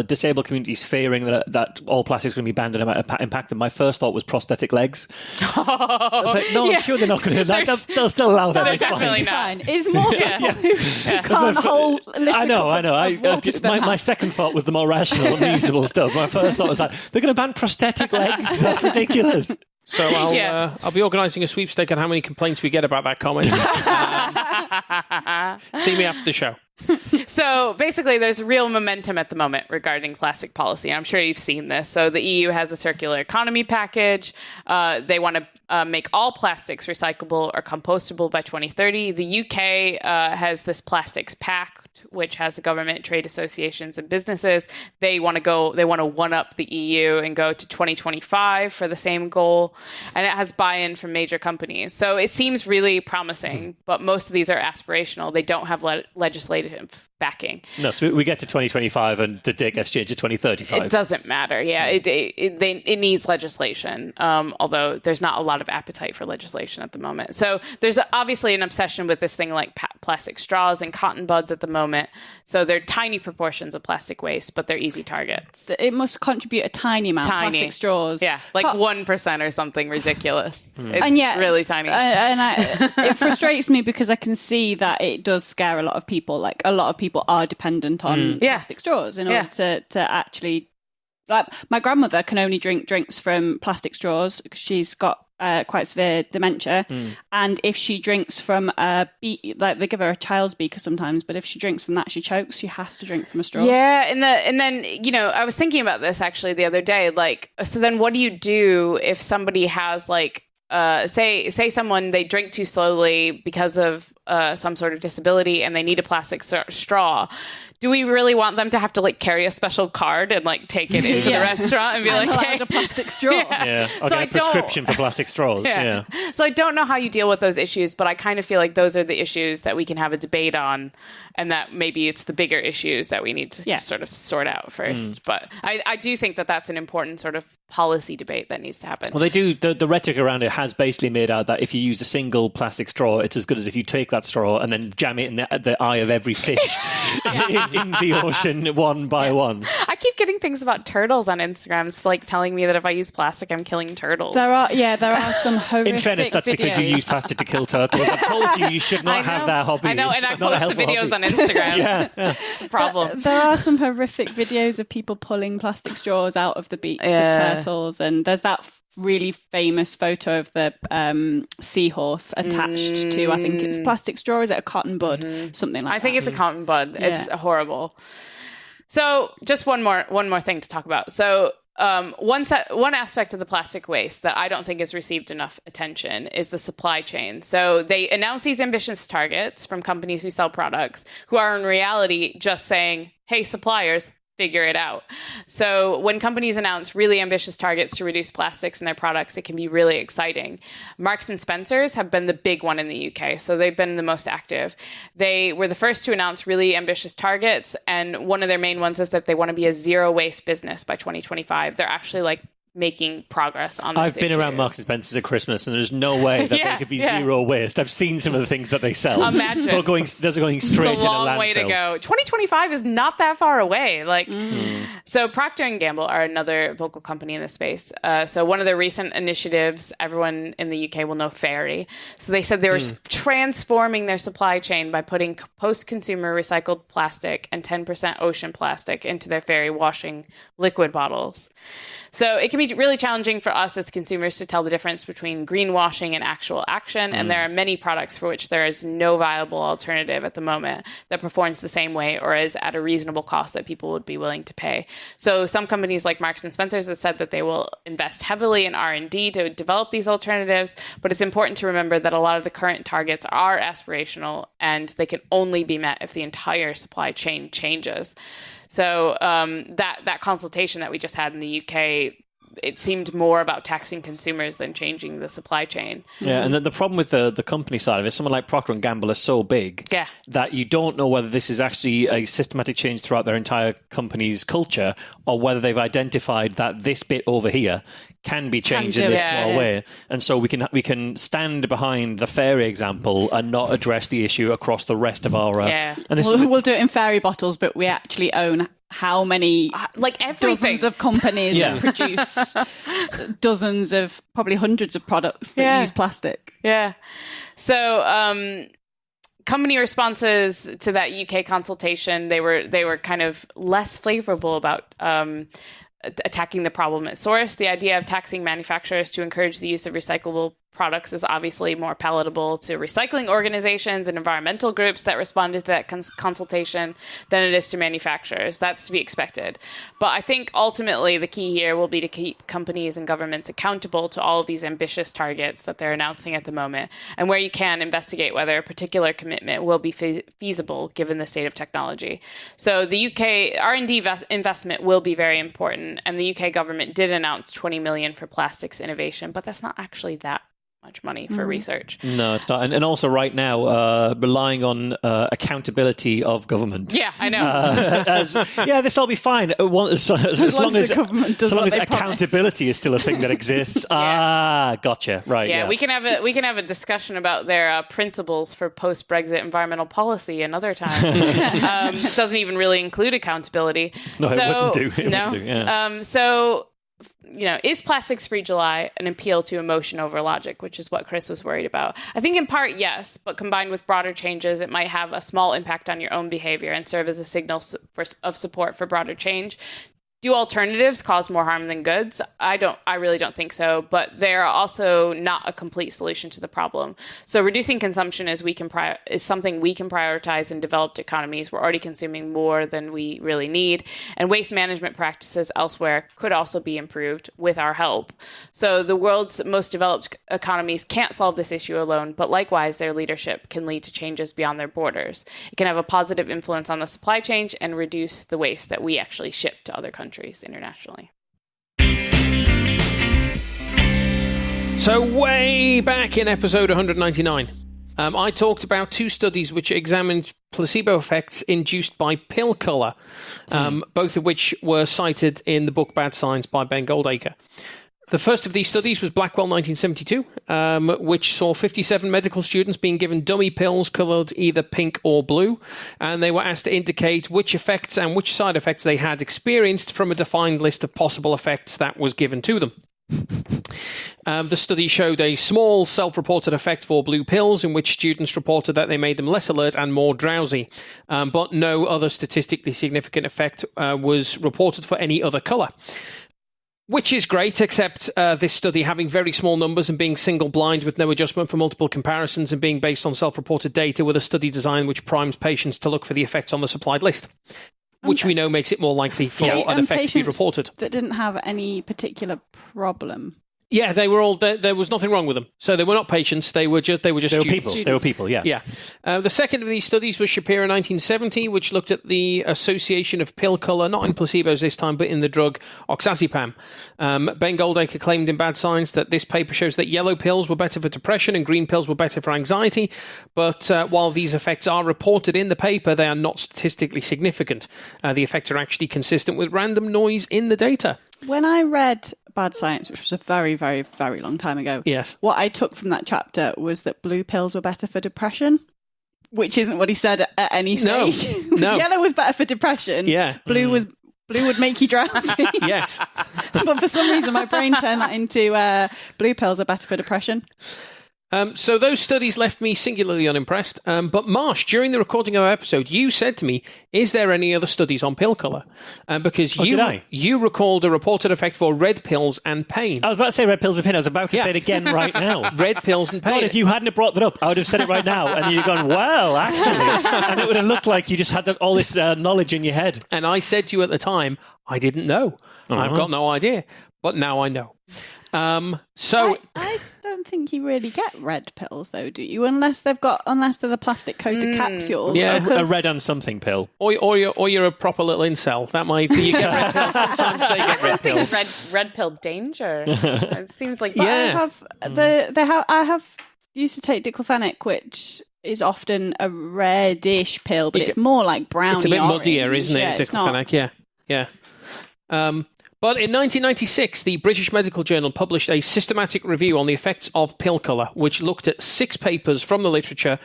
disabled communities fearing that all plastics are going to be banned and it might impact them. My first thought was prosthetic legs. I was like, no, I'm sure they're not going to do that. They'll still allow them. It's fine. It's more people who can't hold. I know. My second thought was the more rational and reasonable stuff. My first thought was like, they're going to ban prosthetic legs? That's ridiculous. So I'll be organising a sweepstake on how many complaints we get about that comment. See me after the show. So basically, there's real momentum at the moment regarding plastic policy. I'm sure you've seen this. So the EU has a circular economy package. They want to make all plastics recyclable or compostable by 2030. The UK has this plastics pact, which has the government, trade associations, and businesses. They want to one-up the EU and go to 2025 for the same goal. And it has buy-in from major companies. So it seems really promising, but most of these are aspirational. They don't have legislative backing. No, so we get to 2025 and the date gets changed to 2035. It doesn't matter. Yeah, it needs legislation, although there's not a lot of appetite for legislation at the moment. So there's obviously an obsession with this thing like plastic straws and cotton buds at the moment. So they're tiny proportions of plastic waste, but they're easy targets. It must contribute a tiny amount. Plastic straws. Yeah, like 1% or something ridiculous. It's really tiny. It frustrates me because I can see that it does scare a lot of people. Like a lot of people are dependent on plastic straws in order to actually. Like my grandmother can only drink drinks from plastic straws because she's got quite severe dementia, and if she drinks from a like they give her a child's beaker sometimes, but if she drinks from that, she chokes. She has to drink from a straw. Yeah, and then I was thinking about this actually the other day. Like, so then what do you do if somebody has like say someone they drink too slowly because of some sort of disability and they need a plastic straw? Do we really want them to have to like carry a special card and like take it into the restaurant and be like, "Hey, a plastic straw"? Yeah, or get a prescription for plastic straws. Yeah. So I don't know how you deal with those issues, but I kind of feel like those are the issues that we can have a debate on and that maybe it's the bigger issues that we need to sort of sort out first. But I do think that that's an important sort of policy debate that needs to happen. Well, they do. The rhetoric around it has basically made out that if you use a single plastic straw, it's as good as if you take that straw and then jam it in the eye of every fish in the ocean one by one. I keep getting things about turtles on Instagram. It's like telling me that if I use plastic, I'm killing turtles. There are some horrific In fairness, that's videos. Because you use plastic to kill turtles. I've told you should not have that hobby. I know, and I post the videos on Instagram. It's a problem. There are some horrific videos of people pulling plastic straws out of the beaks of turtles, and there's that really famous photo of the seahorse attached to, I think it's a plastic straw, is it a cotton bud? Something like that. I think it's a cotton bud. It's horrible. So just one more thing to talk about. So one aspect of the plastic waste that I don't think has received enough attention is the supply chain. So they announce these ambitious targets from companies who sell products who are in reality just saying, hey, suppliers, figure it out. So when companies announce really ambitious targets to reduce plastics in their products, it can be really exciting. Marks and Spencer's have been the big one in the UK, so they've been the most active. They were the first to announce really ambitious targets, and one of their main ones is that they want to be a zero waste business by 2025. They're actually making progress on this I've been around Marks and Spencer's at Christmas, and there's no way that they could be zero waste. I've seen some of the things that they sell. Imagine. Those are going straight in a landfill. It's a long way to go. 2025 is not that far away. So Procter & Gamble are another vocal company in this space. So one of their recent initiatives, everyone in the UK will know Fairy. So they said they were transforming their supply chain by putting post-consumer recycled plastic and 10% ocean plastic into their Fairy washing liquid bottles. So it can be really challenging for us as consumers to tell the difference between greenwashing and actual action. And there are many products for which there is no viable alternative at the moment that performs the same way or is at a reasonable cost that people would be willing to pay. So some companies like Marks and Spencer's have said that they will invest heavily in R&D to develop these alternatives. But it's important to remember that a lot of the current targets are aspirational and they can only be met if the entire supply chain changes. So that consultation that we just had in the UK, it seemed more about taxing consumers than changing the supply chain. Yeah, and then the problem with the company side of it, someone like Procter & Gamble is so big that you don't know whether this is actually a systematic change throughout their entire company's culture or whether they've identified that this bit over here can be changed in this small way. And so we can stand behind the Fairy example and not address the issue across the rest of our... And we'll do it in Fairy bottles, but we actually own how many dozens of companies that produce dozens of, probably hundreds of products that use plastic. Yeah. So company responses to that UK consultation, they were kind of less favorable about attacking the problem at source. The idea of taxing manufacturers to encourage the use of recyclable products is obviously more palatable to recycling organizations and environmental groups that responded to that consultation than it is to manufacturers. That's to be expected. But I think ultimately the key here will be to keep companies and governments accountable to all of these ambitious targets that they're announcing at the moment, and where you can investigate whether a particular commitment will be feasible given the state of technology. So the UK R&D investment will be very important, and the UK government did announce 20 million for plastics innovation, but that's not actually that much money for research. No, it's not. And also right now, relying on accountability of government. Yeah, I know. This will be fine. As long as accountability is still a thing that exists. Gotcha. Right. Yeah, we can have a discussion about their principles for post-Brexit environmental policy another time. It doesn't even really include accountability. No, it wouldn't do. It wouldn't do, yeah. So, is Plastics Free July an appeal to emotion over logic, which is what Chris was worried about? I think in part, yes, but combined with broader changes, it might have a small impact on your own behavior and serve as a signal of support for broader change. Do alternatives cause more harm than goods? I really don't think so, but they're also not a complete solution to the problem. So reducing consumption is something we can prioritize in developed economies. We're already consuming more than we really need, and waste management practices elsewhere could also be improved with our help. So the world's most developed economies can't solve this issue alone, but likewise, their leadership can lead to changes beyond their borders. It can have a positive influence on the supply chain and reduce the waste that we actually ship to other countries internationally. So way back in episode 199, I talked about 2 studies which examined placebo effects induced by pill colour, both of which were cited in the book Bad Science by Ben Goldacre. The first of these studies was Blackwell 1972, which saw 57 medical students being given dummy pills coloured either pink or blue, and they were asked to indicate which effects and which side effects they had experienced from a defined list of possible effects that was given to them. The study showed a small self-reported effect for blue pills, in which students reported that they made them less alert and more drowsy, but no other statistically significant effect was reported for any other colour. Which is great, except this study having very small numbers and being single-blind with no adjustment for multiple comparisons and being based on self-reported data with a study design which primes patients to look for the effects on the supplied list, which we know makes it more likely for an effect to be reported. That didn't have any particular problem. Yeah, they were all. There was nothing wrong with them. So they were not patients. They were just students. People. They were people. Yeah. Yeah. The second of these studies was Shapiro 1970, which looked at the association of pill colour, not in placebos this time, but in the drug oxazepam. Ben Goldacre claimed in Bad Science that this paper shows that yellow pills were better for depression and green pills were better for anxiety. But while these effects are reported in the paper, they are not statistically significant. The effects are actually consistent with random noise in the data. When I read Bad Science, which was a very, very, very long time ago, yes, what I took from that chapter was that blue pills were better for depression, which isn't what he said at any stage. No. Yellow was better for depression. Yeah. Blue would make you drowsy. Yes. But for some reason, my brain turned that into blue pills are better for depression. So those studies left me singularly unimpressed. But Marsh, during the recording of our episode, you said to me, is there any other studies on pill colour? Because you recalled a reported effect for red pills and pain. I was about to say red pills and pain. I was about to say it again right now. Red pills and pain. God, if you hadn't brought that up, I would have said it right now. And you'd gone, well, actually. And it would have looked like you just had all this knowledge in your head. And I said to you at the time, I didn't know. I've got no idea. But now I know. I don't think you really get red pills, though, do you? Unless they're the plastic coated capsules. Yeah, a red and something pill. Or you're a proper little incel. That might be. You get red pills. Sometimes they get red pills. I think red pill danger. It seems like yeah. I have used to take diclofenac, which is often a reddish pill, but it's more like brown. It's a bit muddier, isn't it? Yeah, Diclofenac, yeah. But in 1996, the British Medical Journal published a systematic review on the effects of pill colour, which looked at 6 papers from the literature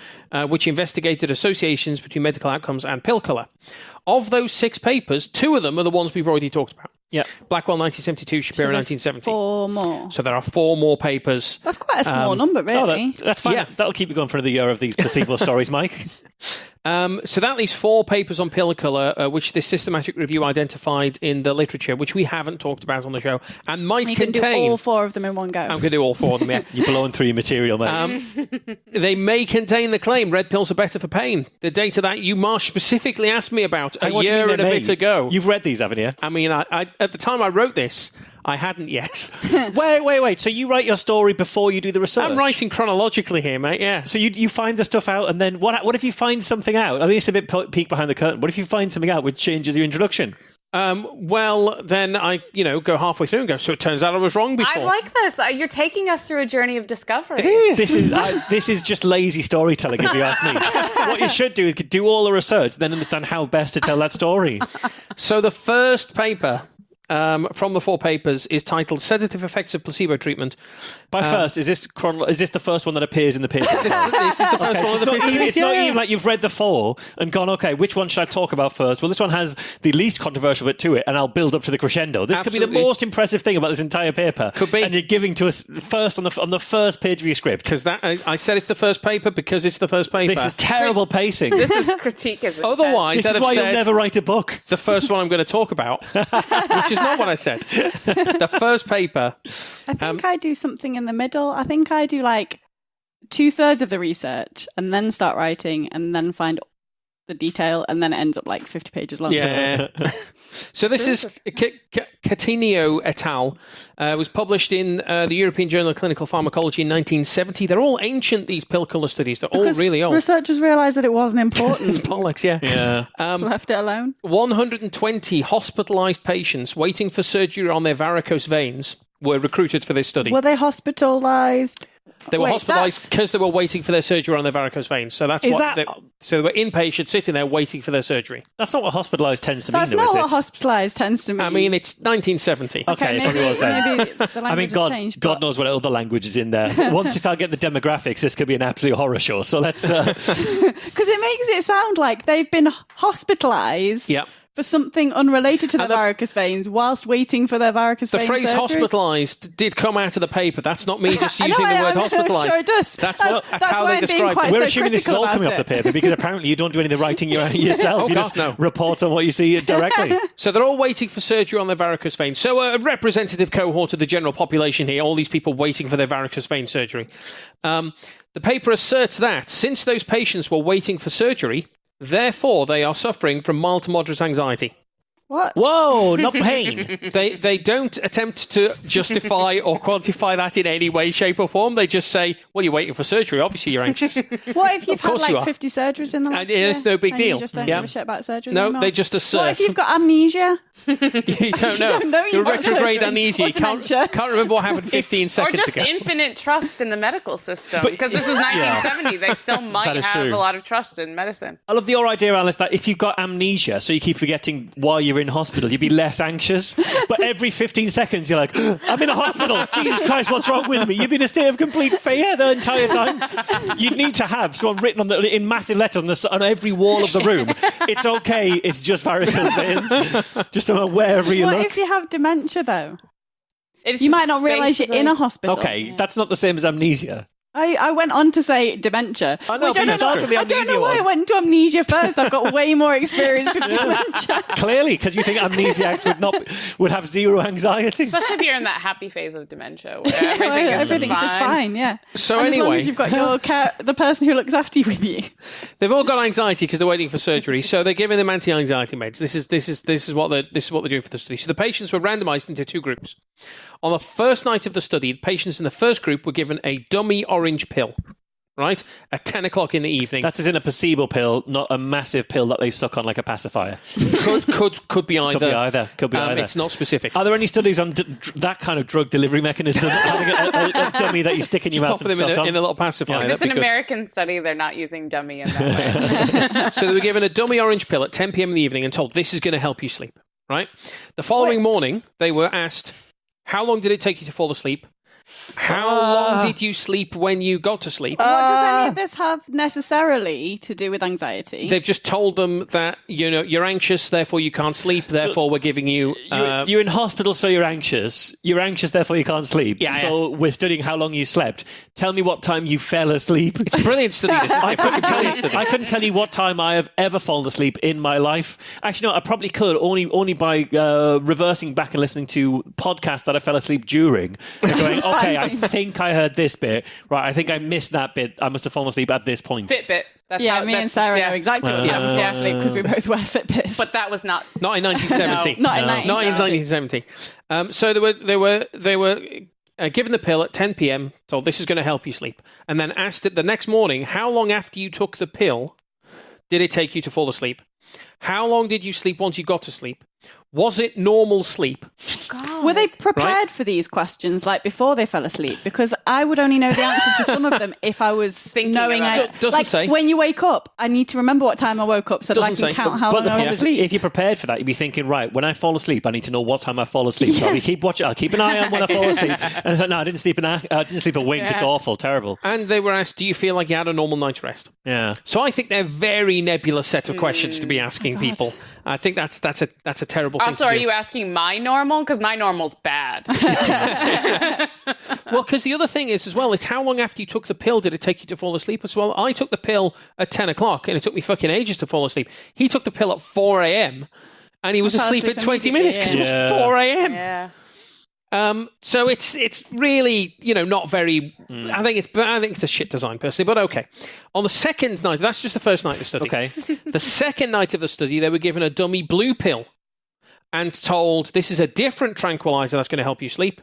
which investigated associations between medical outcomes and pill colour. Of those 6 papers, 2 of them are the ones we've already talked about. Yeah. Blackwell 1972, Shapiro 1970. 4 more. So there are 4 more papers. That's quite a small number, really. That's fine. Yeah. That'll keep you going for another year of these placebo stories, Mike. So that leaves 4 papers on pill colour, which this systematic review identified in the literature, which we haven't talked about on the show, and might contain... You can do all 4 of them in one go. I'm going to do all 4 of them, yeah. You're blowing through your material, mate. They may contain the claim red pills are better for pain. The data that you, Marsh, specifically asked me about a year and a bit ago. You've read these, haven't you? I mean, I at the time I wrote this, I hadn't yet. Wait. So you write your story before you do the research? I'm writing chronologically here, mate, yeah. So you find the stuff out, and then what if you find something out? I think it's a bit peek behind the curtain. What if you find something out which changes your introduction? Well, then I, go halfway through and go, so it turns out I was wrong before. I like this. You're taking us through a journey of discovery. It is. This is just lazy storytelling, if you ask me. What you should do is do all the research, then understand how best to tell that story. So the first paper... from the 4 papers is titled Sedative Effects of Placebo Treatment. By first, is this the first one that appears in the paper? This is the first one of the paper. It's not even like you've read the 4 and gone, okay, which one should I talk about first? Well, this one has the least controversial bit to it, and I'll build up to the crescendo. This could be the most impressive thing about this entire paper. Could be. And you're giving to us first on the first page of your script. Because I said it's the first paper because it's the first paper. This is terrible pacing. This is critique, isn't it? Otherwise, this is why you'll never write a book. The first one I'm going to talk about, which is not what I said. The first paper. I think I do something in the middle. I think I do like 2/3 of the research and then start writing and then find the detail and then it ends up like 50 pages long. Yeah. So this is Coutinho et al. Was published in the European Journal of Clinical Pharmacology in 1970. They're all ancient, these pill colour studies. They're all really old. Researchers realised that it wasn't important. It's bollocks, yeah. Left it alone. 120 hospitalised patients waiting for surgery on their varicose veins were recruited for this study. Were they hospitalised They were hospitalised because they were waiting for their surgery on their varicose veins. So that's so they were inpatient sitting there waiting for their surgery. That's not what hospitalised tends to mean, That's though, not is it? what hospitalised tends to mean. I mean, it's 1970. Okay, it probably was then. Maybe the language has changed. God knows what other language is in there. Once you start getting the demographics, this could be an absolute horror show. So let's... Because it makes it sound like they've been hospitalised for something unrelated to the varicose veins whilst waiting for their varicose veins surgery. The phrase hospitalised did come out of the paper. That's not me just using the word hospitalised. Sure it does. That's how they describe it. We're assuming this is all coming off the paper because apparently you don't do any of the writing yourself. You just report on what you see directly. So they're all waiting for surgery on their varicose veins. So a representative cohort of the general population here, all these people waiting for their varicose vein surgery. The paper asserts that since those patients were waiting for surgery, therefore they are suffering from mild to moderate anxiety. What? Whoa, not pain. They don't attempt to justify or quantify that in any way, shape or form. They just say, well, you're waiting for surgery. Obviously, you're anxious. What if you've had like 50 surgeries in the last year? It's no big deal. You just don't give a shit about surgeries No, anymore? they just assert. What if you've got amnesia? You don't know. You don't know You're retrograde amnesia. You can't remember what happened 15 seconds ago. Or just infinite trust in the medical system. Because this is 1970. They still might have a lot of trust in medicine. I love your idea, Alice, that if you've got amnesia, so you keep forgetting why you're in hospital, you'd be less anxious. But every 15 seconds, you're like, I'm in a hospital. Jesus Christ, what's wrong with me? You've been in a state of complete fear the entire time. You'd need to have someone written in massive letters on every wall of the room. It's okay. It's just varicose veins. Just wherever you look. What if you have dementia, though? You might not realise you're in a hospital. Okay, that's not the same as amnesia. I went on to say dementia. I know, but you started with the amnesia I don't know why I went to amnesia first. I've got way more experience with dementia. Clearly, because you think amnesiacs would have zero anxiety. Especially if you're in that happy phase of dementia where everything's just fine. Yeah. So and anyway, as long as you've got the person who looks after you with you. They've all got anxiety because they're waiting for surgery. So they're giving them anti-anxiety meds. This is what they're doing for the study. So the patients were randomised into two groups. On the first night of the study, the patients in the first group were given a dummy orange pill, right, at 10 o'clock in the evening. That's as in a placebo pill, not a massive pill that they suck on like a pacifier. Could be either. Could be either. It's not specific. Are there any studies on that kind of drug delivery mechanism? Having a dummy that you stick in your mouth and suck on? In a little pacifier. If it's an American study, they're not using dummy in that way. So they were given a dummy orange pill at 10 p.m. in the evening and told, this is going to help you sleep, right? The following morning, they were asked, how long did it take you to fall asleep? How long did you sleep when you got to sleep? What does any of this have necessarily to do with anxiety? They've just told them that you're anxious, therefore you can't sleep. Therefore, we're giving you. You're in hospital, so you're anxious. You're anxious, therefore you can't sleep. So we're studying how long you slept. Tell me what time you fell asleep. It's a brilliant study. I couldn't tell you what time I have ever fallen asleep in my life. Actually, no, I probably could only by reversing back and listening to podcasts that I fell asleep during. And going, okay, I think I heard this bit. Right, I think I missed that bit. I must have fallen asleep at this point. Fitbit. Me and Sarah know exactly what time we fell asleep because we both wear Fitbits. But that was not in 1970. Not in 1970. So they were given the pill at 10 p.m. Told this is going to help you sleep, and then asked it the next morning, how long after you took the pill did it take you to fall asleep? How long did you sleep once you got to sleep? Was it normal sleep? God. Were they prepared for these questions, like before they fell asleep? Because I would only know the answer to some of them if I was thinking knowing. Doesn't say. When you wake up, I need to remember what time I woke up so that I can count how long I was asleep. If you're prepared for that, you'd be thinking, right, when I fall asleep, I need to know what time I fall asleep. So I'll keep an eye on when I fall asleep. And I thought, no, I didn't sleep a wink. Yeah. It's awful, terrible. And they were asked, do you feel like you had a normal night's rest? Yeah. So I think they're very nebulous set of questions to be asking people. I think that's a terrible thing Also, to do. are you asking my normal? Because my normal's bad. Well, because the other thing is as well, it's how long after you took the pill did it take you to fall asleep as well? I took the pill at 10 o'clock and it took me fucking ages to fall asleep. He took the pill at 4 a.m. and he was asleep at 20 minutes because it was 4 a.m. Yeah. So it's really, not very. I think it's a shit design personally, but okay. On the second night, that's just the first night of the study. Okay. The second night of the study, they were given a dummy blue pill and told this is a different tranquilizer that's going to help you sleep.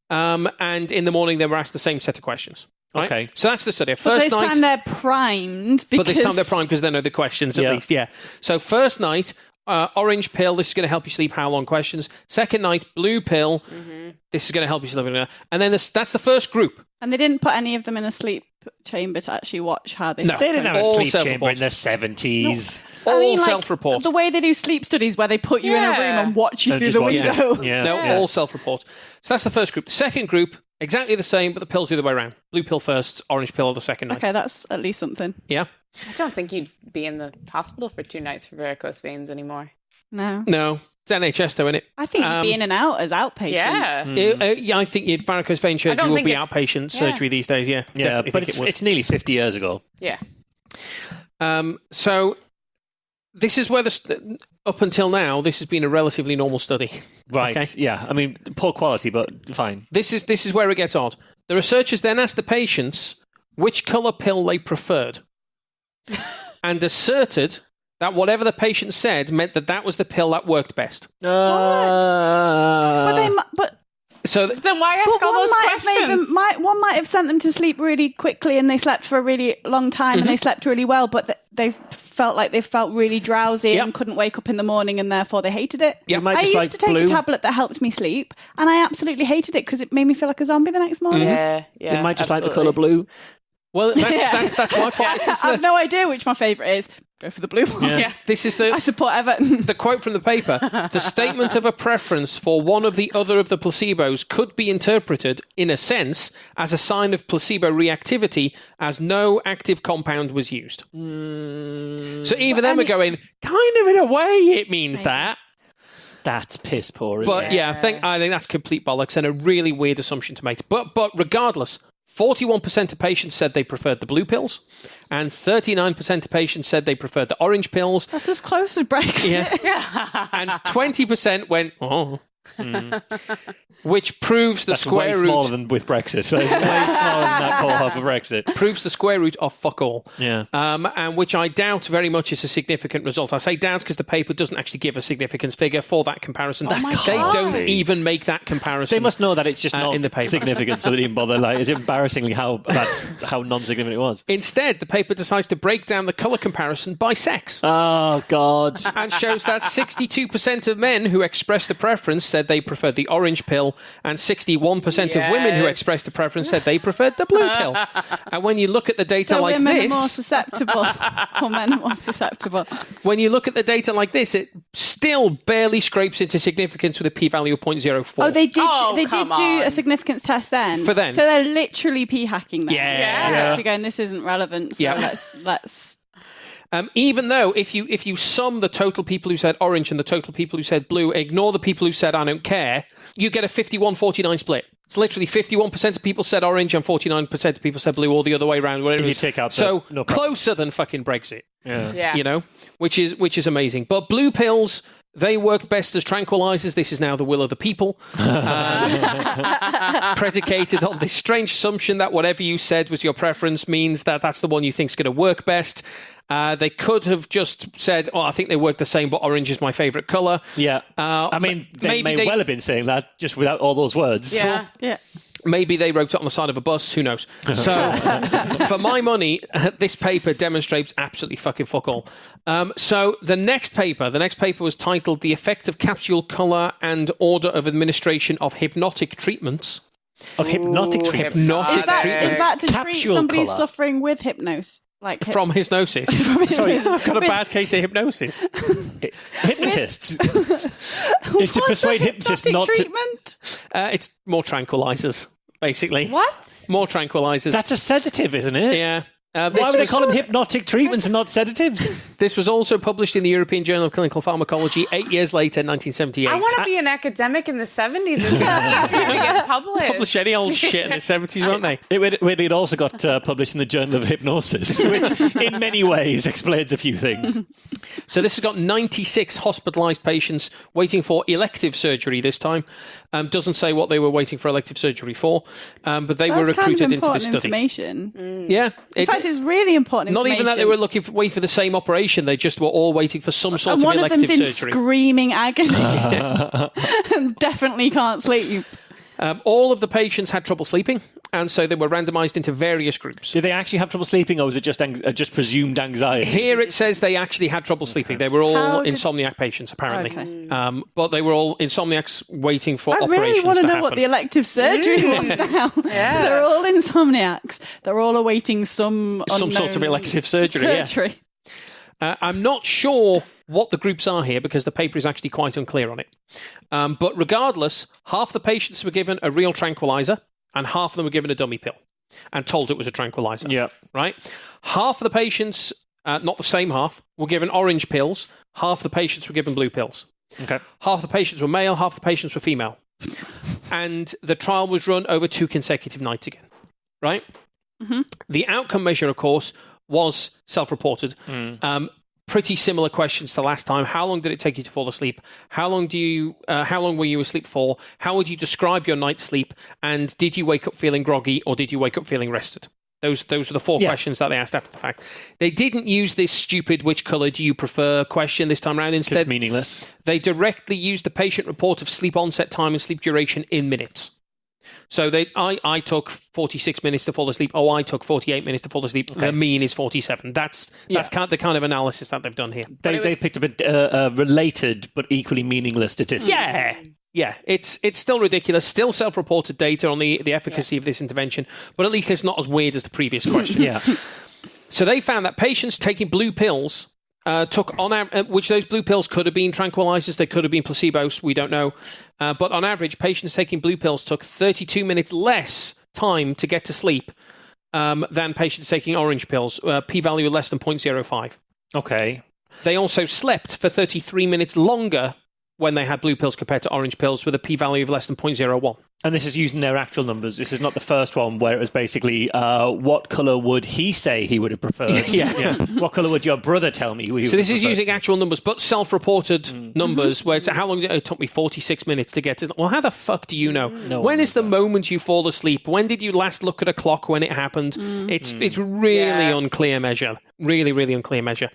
And in the morning, they were asked the same set of questions. Right? Okay. So that's the study. But this time they're primed. But this time they're primed because they know the questions at least. Yeah. So first night. orange pill, this is going to help you sleep. How long questions. Second night, blue pill, this is going to help you sleep. And then that's the first group. And they didn't put any of them in a sleep chamber to actually watch how they slept. They didn't have a All sleep chamber self-report. in the 70s. No. All self-report. The way they do sleep studies where they put you in a room and watch you And through just the watch window. it. Yeah. No, all self-report. So that's the first group. The second group, exactly the same, but the pills the other way around. Blue pill first, orange pill the second night. Okay, that's at least something. Yeah. I don't think you'd be in the hospital for 2 nights for varicose veins anymore. No. It's NHS though, isn't it? I think you'd be in and out as outpatient. Yeah. Yeah, I think your varicose vein surgery don't will think be it's- outpatient yeah. surgery these days, yeah. Yeah, Definitely but think it would. it's nearly 50 years ago. Yeah. So this is where up until now, this has been a relatively normal study. Right, Okay. yeah. I mean, poor quality, but fine. This is where it gets odd. The researchers then asked the patients which colour pill they preferred and asserted that whatever the patient said meant that was the pill that worked best. But So Then why ask all those questions? one might have sent them to sleep really quickly and they slept for a really long time and they slept really well, but they felt like they felt really drowsy and couldn't wake up in the morning and therefore they hated it. Yep. might I just used like to take blue. a tablet that helped me sleep and I absolutely hated it because it made me feel like a zombie the next morning. Yeah. They might just like the absolutely. colour blue. well, that's my point. I have no idea which my favourite is. Go for the blue one. Yeah. This is I support Everton. the quote from the paper. The statement of a preference for one of the other of the placebos could be interpreted, in a sense, as a sign of placebo reactivity, as no active compound was used. So even them are going, kind of in a way it means that. That's piss poor, isn't But it? yeah, I think that's complete bollocks and a really weird assumption to make. But regardless, 41% of patients said they preferred the blue pills, and 39% of patients said they preferred the orange pills. That's as close as Brexit. Yeah. And 20% went, which proves the That's square way root. smaller than with Brexit. That is way smaller than that cohort for Brexit. Proves the square root of fuck all. Yeah. And which I doubt very much is a significant result. I say doubt because the paper doesn't actually give a significance figure for that comparison. They can't don't be. even make that comparison. They must know that it's just not in the paper. significant, so they didn't bother. Like, it's embarrassingly how non-significant it was. Instead, the paper decides to break down the colour comparison by sex. Oh, God. And shows that 62% of men who expressed a preference said they preferred the orange pill, and 61% of women who expressed a preference said they preferred the blue pill. And when you look at the data So like women this, are more susceptible. Or men are more susceptible. when you look at the data like this, it still barely scrapes into significance with a p-value of 0.04. Oh, they did. Oh, they did come do a on. significance test then. For them. So they're literally p-hacking them. Yeah. They're actually going, this isn't relevant. So Yeah. let's. Even though if you sum the total people who said orange and the total people who said blue, ignore the people who said I don't care, you get a 51-49 split. It's literally 51% of people said orange and 49% of people said blue, or the other way around. Whatever If it you is. take out the so no closer than fucking Brexit. Yeah. You know, which is amazing. But blue pills, they worked best as tranquilizers. This is now the will of the people. Predicated on this strange assumption that whatever you said was your preference means that that's the one you think is going to work best. They could have just said, I think they work the same, but orange is my favorite colour. Yeah. I mean, they may well have been saying that just without all those words. Yeah. Yeah. Maybe they wrote it on the side of a bus. Who knows? So, for my money, this paper demonstrates absolutely fucking fuck all. So, the next paper was titled "The Effect of Capsule Colour and Order of Administration of Hypnotic Treatments." Of hypnotic treatment. Hypnotic Is that treatments to treat Capsule somebody colour. suffering with hypnosis? Like from hypnosis. Sorry, I've got a bad case of hypnosis. Hypnotists. It's to persuade hypnotists not to... treatment? It's more tranquilizers, basically. What? More tranquilizers. That's a sedative, isn't it? Yeah. Why would they call them hypnotic treatments and not sedatives? This was also published in the European Journal of Clinical Pharmacology 8 years later, 1978. I want to be an academic in the 70s. It's easier to get published. Published any old shit in the 70s, weren't they? It also got published in the Journal of Hypnosis, which in many ways explains a few things. So this has got 96 hospitalised patients waiting for elective surgery this time. Doesn't say what they were waiting for elective surgery for, but they were recruited into this study. Information. Yeah. In fact, it's really important Not information. even that they were waiting for the same operation. They just were all waiting for some sort of one elective of them's in surgery. screaming agony and definitely can't sleep. All of the patients had trouble sleeping. And so they were randomized into various groups. Did they actually have trouble sleeping, or was it just presumed anxiety? Here it says they actually had trouble sleeping. They were all insomniac patients, apparently. Okay. But they were all insomniacs waiting for operations I really want to know happen. what the elective surgery was now. Yeah. They're all insomniacs. They're all awaiting some sort of elective surgery. Yeah. I'm not sure what the groups are here because the paper is actually quite unclear on it. But regardless, half the patients were given a real tranquilizer and half of them were given a dummy pill and told it was a tranquilizer. Yeah. Right? Half of the patients, not the same half, were given orange pills. Half the patients were given blue pills. Okay. Half the patients were male, half the patients were female. And the trial was run over 2 consecutive nights again. Right? Mm-hmm. The outcome measure, of course, was self-reported. Pretty similar questions to last time. How long did it take you to fall asleep? How long were you asleep for? How would you describe your night's sleep? And did you wake up feeling groggy or did you wake up feeling rested? Those were the 4 questions that they asked after the fact. They didn't use this stupid "which colour do you prefer" question this time around. Instead, just meaningless. They directly used the patient report of sleep onset time and sleep duration in minutes. So I took 46 minutes to fall asleep. I took 48 minutes to fall asleep. Okay. The mean is 47. That's the kind of analysis that they've done here. They picked up a related but equally meaningless statistic. Yeah. It's still ridiculous. Still self-reported data on the efficacy of this intervention, but at least it's not as weird as the previous question. Yeah. So they found that patients taking blue pills took on average, which those blue pills could have been tranquilizers, they could have been placebos, we don't know. But on average, patients taking blue pills took 32 minutes less time to get to sleep than patients taking orange pills, p-value less than 0.05. Okay. They also slept for 33 minutes longer when they had blue pills compared to orange pills with a p-value of less than 0.01. And this is using their actual numbers. This is not the first one where it was basically, what colour would he say he would have preferred? Yeah. What colour would your brother tell me? So this is using actual numbers, but self-reported numbers, where it's how long did it took me 46 minutes to get to... Well, how the fuck do you know? When is the moment you fall asleep? When did you last look at a clock when it happened? It's really unclear measure. Really, really unclear measure.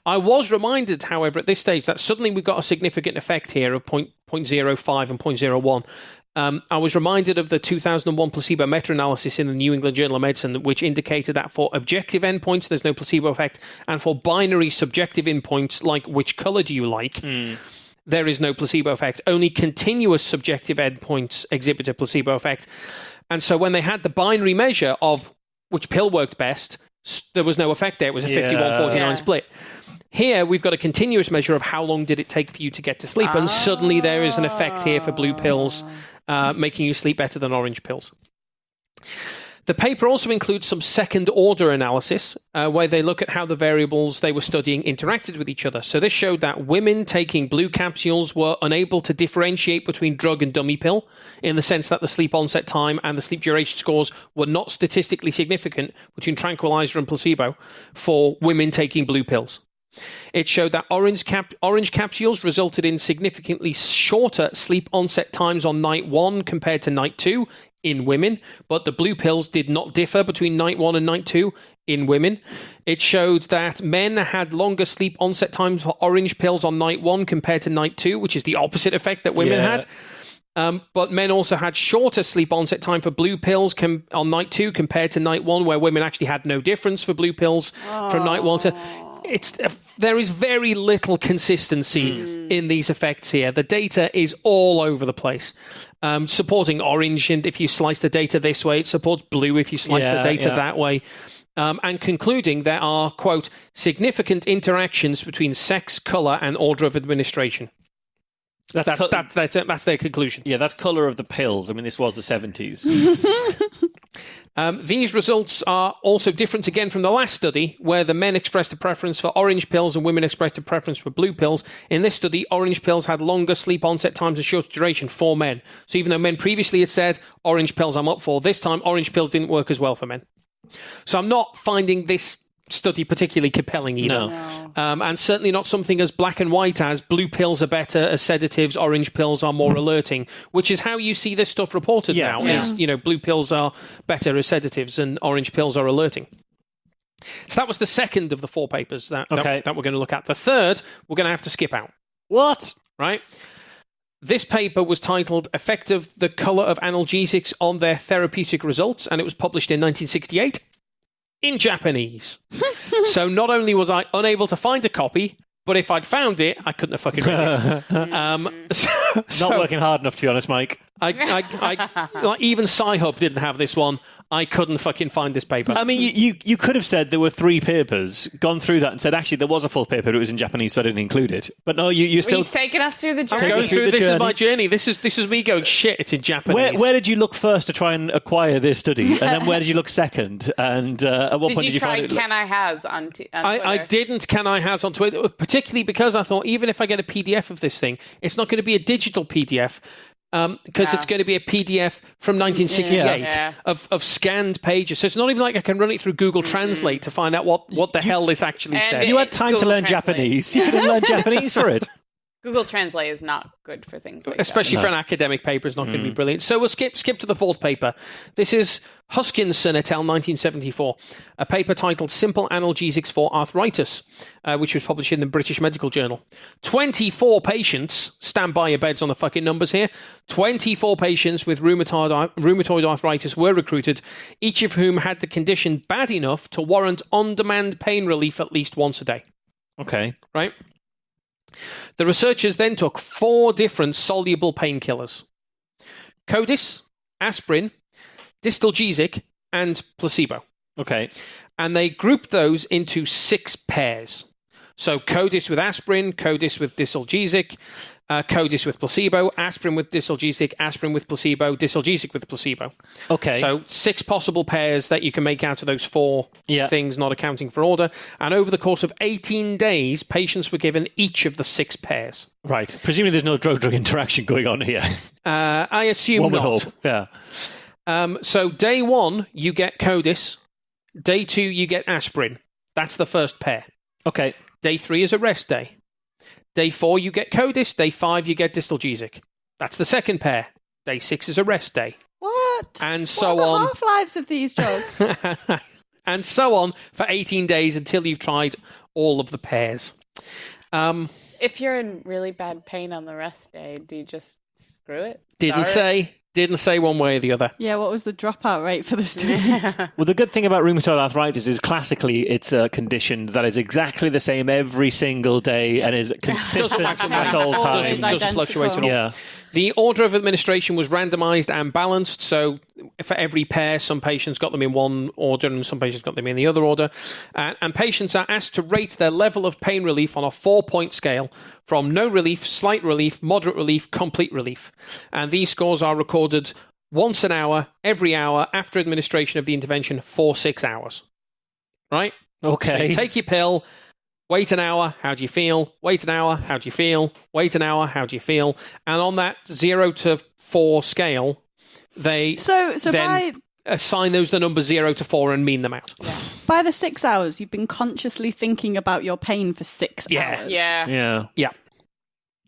I was reminded, however, at this stage that suddenly we've got a significant effect here of 0.05 and 0.01. I was reminded of the 2001 placebo meta-analysis in the New England Journal of Medicine, which indicated that for objective endpoints, there's no placebo effect, and for binary subjective endpoints, like which color do you like, there is no placebo effect. Only continuous subjective endpoints exhibit a placebo effect. And so when they had the binary measure of which pill worked best, there was no effect there. It was a 51-49 split. Here, we've got a continuous measure of how long did it take for you to get to sleep, and suddenly there is an effect here for blue pills, making you sleep better than orange pills. The paper also includes some second-order analysis, where they look at how the variables they were studying interacted with each other. So this showed that women taking blue capsules were unable to differentiate between drug and dummy pill, in the sense that the sleep onset time and the sleep duration scores were not statistically significant between tranquilizer and placebo for women taking blue pills. It showed that orange capsules resulted in significantly shorter sleep onset times on night 1 compared to night 2 in women, but the blue pills did not differ between night 1 and night 2 in women. It showed that men had longer sleep onset times for orange pills on night 1 compared to night 2, which is the opposite effect that women had. But men also had shorter sleep onset time for blue pills on night 2 compared to night 1, where women actually had no difference for blue pills from night 1 to... There is very little consistency in these effects here. The data is all over the place, supporting orange, and if you slice the data this way, it supports blue if you slice the data that way. And concluding there are, quote, significant interactions between sex, colour, and order of administration. That's their conclusion. Yeah, that's colour of the pills. I mean, this was the 70s. These results are also different again from the last study, where the men expressed a preference for orange pills and women expressed a preference for blue pills. In this study, orange pills had longer sleep onset times and shorter duration for men. So even though men previously had said, orange pills I'm up for, this time orange pills didn't work as well for men. So I'm not finding this study particularly compelling either. No. And certainly not something as black and white as blue pills are better as sedatives, orange pills are more alerting, which is how you see this stuff reported now. Is, blue pills are better as sedatives and orange pills are alerting. So that was the second of the 4 papers that we're going to look at. The third, we're going to have to skip out. What? Right? This paper was titled Effect of the Colour of Analgesics on Their Therapeutic Results, and it was published in 1968 in Japanese. So not only was I unable to find a copy, but if I'd found it, I couldn't have fucking read it. Not working hard enough, to be honest, Mike. Like, even Sci-Hub didn't have this one. I couldn't fucking find this paper. I mean, you could have said there were 3 papers, gone through that and said, actually, there was a full paper, but it was in Japanese, so I didn't include it. But no, you still... He's taking us through the journey. I'm going through this is my journey. This is me going, shit, it's in Japanese. Where did you look first to try and acquire this study? And then where did you look second? And at what point did you find it? Did you try Can I Has on Twitter? I didn't Can I Has on Twitter, particularly because I thought, even if I get a PDF of this thing, it's not going to be a digital PDF. Because it's going to be a PDF from 1968 of scanned pages. So it's not even like I can run it through Google Translate to find out what the hell this actually says. You had time to learn Japanese. You could have learned Japanese for it. Google Translate is not good for things like Especially for an academic paper, it's not going to be brilliant. So we'll skip to the 4th paper. This is Huskinson et al. 1974, a paper titled Simple Analgesics for Arthritis, which was published in the British Medical Journal. 24 patients, stand by your beds on the fucking numbers here, 24 patients with rheumatoid arthritis were recruited, each of whom had the condition bad enough to warrant on-demand pain relief at least once a day. Okay. Right? The researchers then took 4 different soluble painkillers: Codis, aspirin, distalgesic, and placebo. Okay. And they grouped those into 6 pairs. So Codis with aspirin, Codis with distalgesic, Codis with placebo, aspirin with distalgesic, aspirin with placebo, distalgesic with placebo. Okay. So 6 possible pairs that you can make out of those 4 things, not accounting for order. And over the course of 18 days, patients were given each of the 6 pairs. Right. Presumably there's no drug-drug interaction going on here. I assume One would not. hope. Yeah. So day 1, you get Codis. Day 2, you get aspirin. That's the first pair. Okay. Day 3 is a rest day. Day 4, you get Codis. Day 5, you get distalgesic. That's the second pair. Day 6 is a rest day. What? And so what are on. the half-lives of these drugs? And so on for 18 days until you've tried all of the pairs. If you're in really bad pain on the rest day, do you just screw it? Didn't say one way or the other. Yeah, what was the dropout rate for the study? Well, the good thing about rheumatoid arthritis is classically it's a condition that is exactly the same every single day and is consistent at all times. Doesn't fluctuate at all. Yeah. The order of administration was randomized and balanced. So for every pair, some patients got them in one order and some patients got them in the other order. And patients are asked to rate their level of pain relief on a 4-point scale from no relief, slight relief, moderate relief, complete relief. And these scores are recorded once an hour, every hour, after administration of the intervention for 6 hours. Right? Okay. So you take your pill. Wait an hour, how do you feel? Wait an hour, how do you feel? Wait an hour, how do you feel? And on that 0 to 4 scale, they then assign those the numbers 0 to 4 and mean them out. Yeah. By the 6 hours, you've been consciously thinking about your pain for 6 hours. Yeah.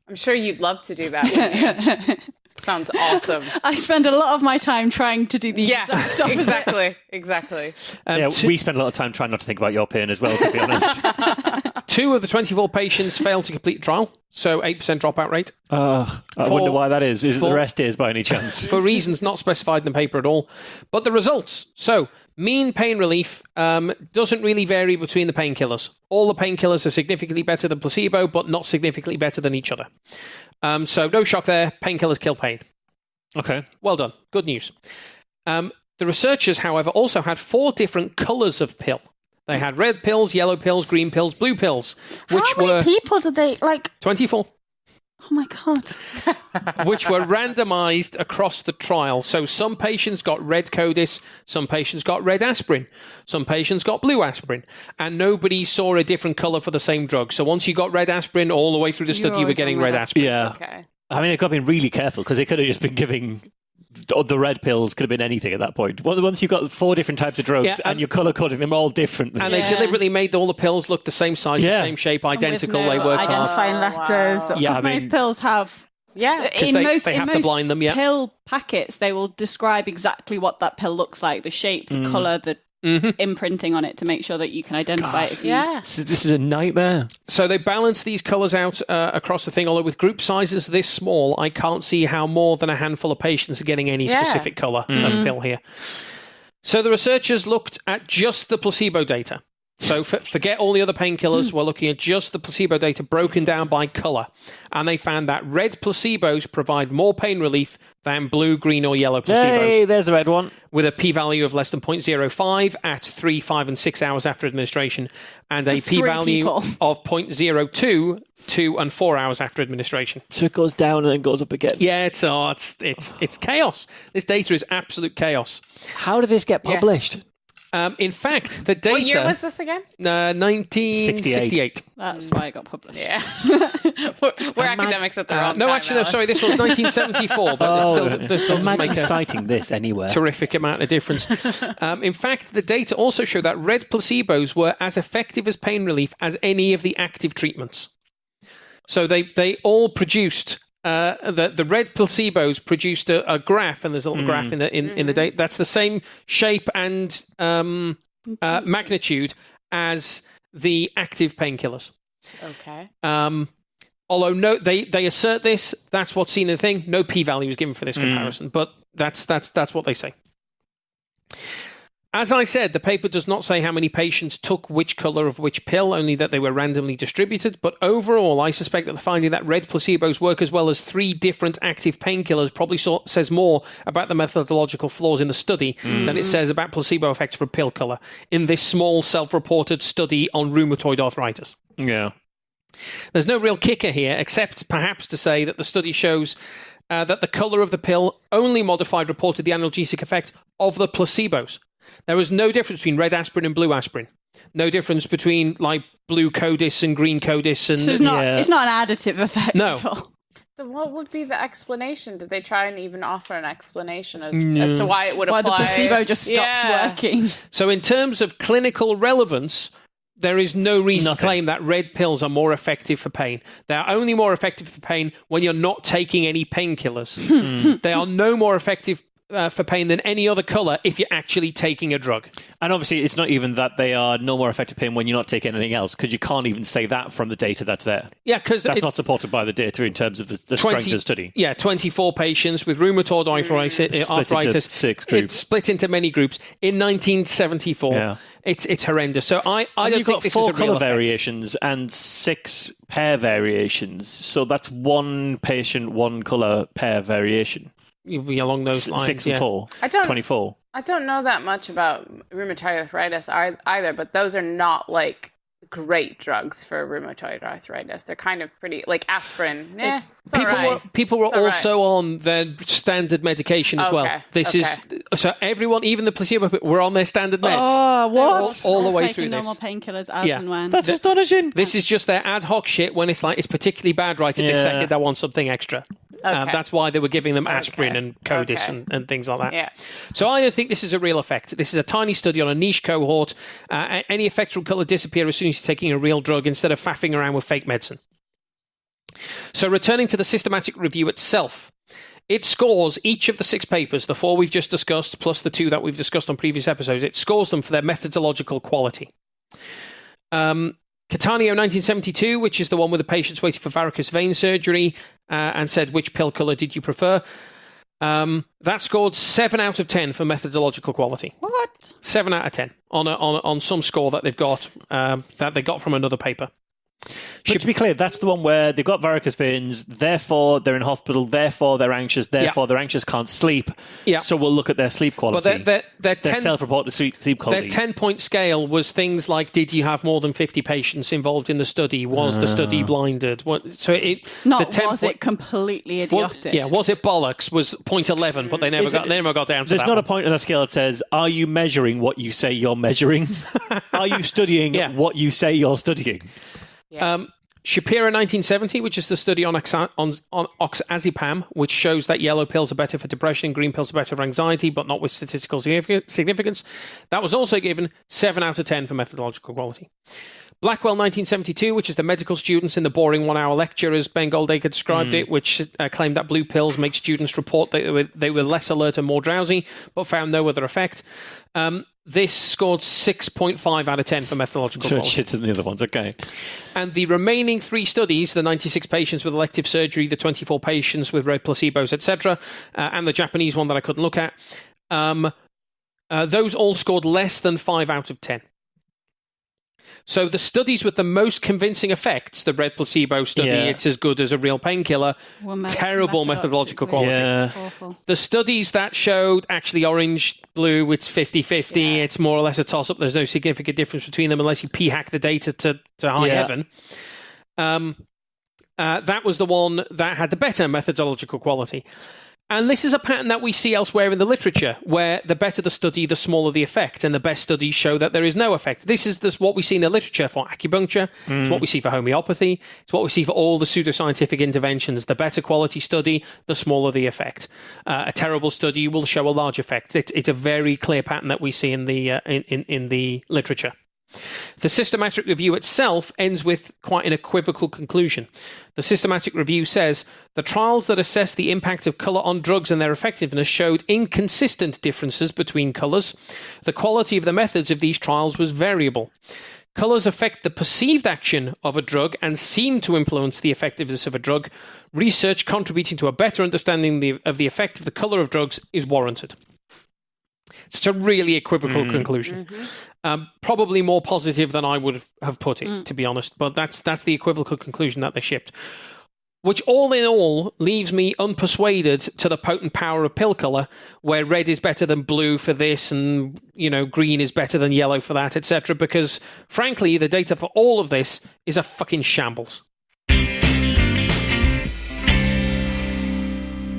I'm sure you'd love to do that, wouldn't you? Sounds awesome. I spend a lot of my time trying to do the exact opposite. Exactly. We spend a lot of time trying not to think about your pain as well, to be honest. 2 of the 24 patients failed to complete trial, so 8% dropout rate. I wonder why that is. Is it the rest is by any chance? For reasons not specified in the paper at all. But the results. So, mean pain relief doesn't really vary between the painkillers. All the painkillers are significantly better than placebo, but not significantly better than each other. So no shock there. Painkillers kill pain. Okay. Well done. Good news. The researchers, however, also had 4 different colours of pill. They had red pills, yellow pills, green pills, blue pills. How many people did they, 24. Oh my God. Which were randomized across the trial. So some patients got red Codis, some patients got red aspirin, some patients got blue aspirin, and nobody saw a different color for the same drug. So once you got red aspirin, all the way through the study, you were getting red aspirin. Yeah. Okay. I mean, it could have been really careful because they could have just been giving... The red pills could have been anything at that point. Once you've got 4 different types of drugs and you're colour-coding them all different. And they deliberately made all the pills look the same size, the same shape, identical. They worked hard. Identifying letters. Yeah, most pills have... Yeah, because they have to blind them. Yeah, pill packets, they will describe exactly what that pill looks like, the shape, the colour, the imprinting on it to make sure that you can identify it. This is a nightmare. So they balance these colours out across the thing, although with group sizes this small, I can't see how more than a handful of patients are getting any specific colour of pill here. So the researchers looked at just the placebo data. So forget all the other painkillers. We're looking at just the placebo data broken down by colour. And they found that red placebos provide more pain relief than blue, green or yellow placebos. Hey, there's the red one. With a p-value of less than 0.05 at 3, 5 and 6 hours after administration. And a p-value of 0.02, 2 and 4 hours after administration. So it goes down and then goes up again. Yeah, it's chaos. This data is absolute chaos. How did this get published? In fact, the data... What year was this again? 1968. That's why it got published. Yeah. we're academics at the wrong time. No, actually, no, sorry, this was 1974. But imagine citing this anywhere. Terrific amount of difference. In fact, the data also show that red placebos were as effective as pain relief as any of the active treatments. So they all produced... the red placebos produced a graph, and there's a little graph in the data. That's the same shape and magnitude as the active painkillers. Okay. Although they assert this, that's what's seen in the thing. No p-value is given for this comparison, but that's what they say. As I said, the paper does not say how many patients took which colour of which pill, only that they were randomly distributed. But overall, I suspect that the finding that red placebos work as well as 3 different active painkillers probably says more about the methodological flaws in the study than it says about placebo effects for pill colour in this small self-reported study on rheumatoid arthritis. Yeah. There's no real kicker here, except perhaps to say that the study shows that the colour of the pill only modified reported the analgesic effect of the placebos. There was no difference between red aspirin and blue aspirin. No difference between like blue Codis and green Codis. And so it's not an additive effect at all. So what would be the explanation? Did they try and even offer an explanation as to why it would apply? Why the placebo just stops working. So in terms of clinical relevance, there is no reason to claim that red pills are more effective for pain. They are only more effective for pain when you're not taking any painkillers. They are no more effective for pain than any other colour if you're actually taking a drug. And obviously it's not even that they are no more effective pain when you're not taking anything else, because you can't even say that from the data that's there. Yeah, because that's not supported by the data in terms of the strength of the study. Yeah, 24 patients with rheumatoid arthritis. 6 groups. It's split into many groups in 1974. Yeah. It's horrendous. So I don't think this is a real 4 colour variations and 6 pair variations. So that's 1 patient, 1 colour pair variation. Along those lines, 6 and 4, 24. I don't know that much about rheumatoid arthritis either, but those are not like great drugs for rheumatoid arthritis. They're kind of pretty, like aspirin. People were also on their standard medication as well. This is so everyone, even the placebo, were on their standard meds. Oh, what? All the way through normal this. Painkillers as and when. That's astonishing. This is just their ad hoc shit when it's like it's particularly bad right at this second. They want something extra. That's why they were giving them aspirin and Codis and things like that. Yeah. So I don't think this is a real effect. This is a tiny study on a niche cohort. Any effects from colour disappear as soon as you're taking a real drug instead of faffing around with fake medicine. So returning to the systematic review itself, it scores each of the 6 papers, the 4 we've just discussed, plus the 2 that we've discussed on previous episodes. It scores them for their methodological quality. Catania 1972, which is the one with the patients waiting for varicose vein surgery, and said, which pill colour did you prefer? That scored 7 out of 10 for methodological quality. What? 7 out of 10 on some score that they've got that they got from another paper. But to be clear, that's the one where they've got varicose veins, therefore they're in hospital, therefore they're anxious, therefore they're anxious, can't sleep. Yeah. So we'll look at their sleep quality. But their self-reported sleep quality. Their 10-point scale was things like, did you have more than 50 patients involved in the study? Was the study blinded? Was it completely idiotic? Was it bollocks? Was 0.11, but they never got down to There's that not one. a point on that scale that says, are you measuring what you say you're measuring? Are you studying what you say you're studying? Yeah. Shapiro 1970, which is the study on oxazepam, which shows that yellow pills are better for depression, green pills are better for anxiety, but not with statistical significance. That was also given 7 out of 10 for methodological quality. Blackwell 1972, which is the medical students in the boring 1-hour lecture, as Ben Goldacre described it, which claimed that blue pills make students report they were less alert and more drowsy, but found no other effect. This scored 6.5 out of 10 for methodological quality. Shit than the other ones, okay. And the remaining 3 studies, the 96 patients with elective surgery, the 24 patients with red placebos, etc., and the Japanese one that I couldn't look at, those all scored less than 5 out of 10. So the studies with the most convincing effects, the red placebo study, it's as good as a real painkiller, terrible methodological quality. Yeah. The studies that showed actually orange, blue, it's 50-50, it's more or less a toss-up, there's no significant difference between them unless you p-hack the data to high heaven. That was the one that had the better methodological quality. And this is a pattern that we see elsewhere in the literature, where the better the study, the smaller the effect, and the best studies show that there is no effect. This is what we see in the literature for acupuncture. It's what we see for homeopathy. It's what we see for all the pseudoscientific interventions. The better quality study, the smaller the effect. A terrible study will show a large effect. It's a very clear pattern that we see in the literature. The systematic review itself ends with quite an equivocal conclusion. The systematic review says, the trials that assess the impact of colour on drugs and their effectiveness showed inconsistent differences between colours. The quality of the methods of these trials was variable. Colours affect the perceived action of a drug and seem to influence the effectiveness of a drug. Research contributing to a better understanding of the effect of the colour of drugs is warranted. It's a really equivocal conclusion. Probably more positive than I would have put it, to be honest. But that's the equivocal conclusion that they shipped. Which all in all leaves me unpersuaded to the potent power of pill colour, where red is better than blue for this and, green is better than yellow for that, etc. Because, frankly, the data for all of this is a fucking shambles.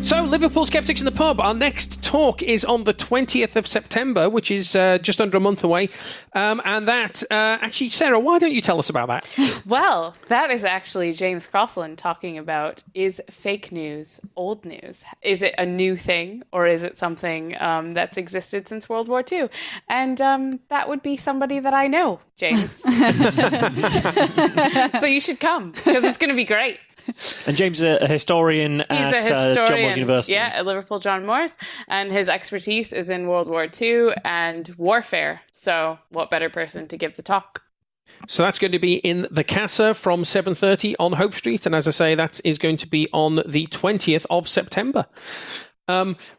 So, Liverpool Skeptics in the Pub. Our next talk is on the 20th of September, which is just under a month away. And that, actually, Sarah, why don't you tell us about that? Well, that is actually James Crossland talking about, is fake news old news? Is it a new thing, or is it something that's existed since World War II? And that would be somebody that I know, James. So you should come, because it's going to be great. And James is a historian at John Moores University. Yeah, at Liverpool John Moores. And his expertise is in World War II and warfare. So what better person to give the talk? So that's going to be in the Casa from 7:30 on Hope Street. And as I say, that is going to be on the 20th of September.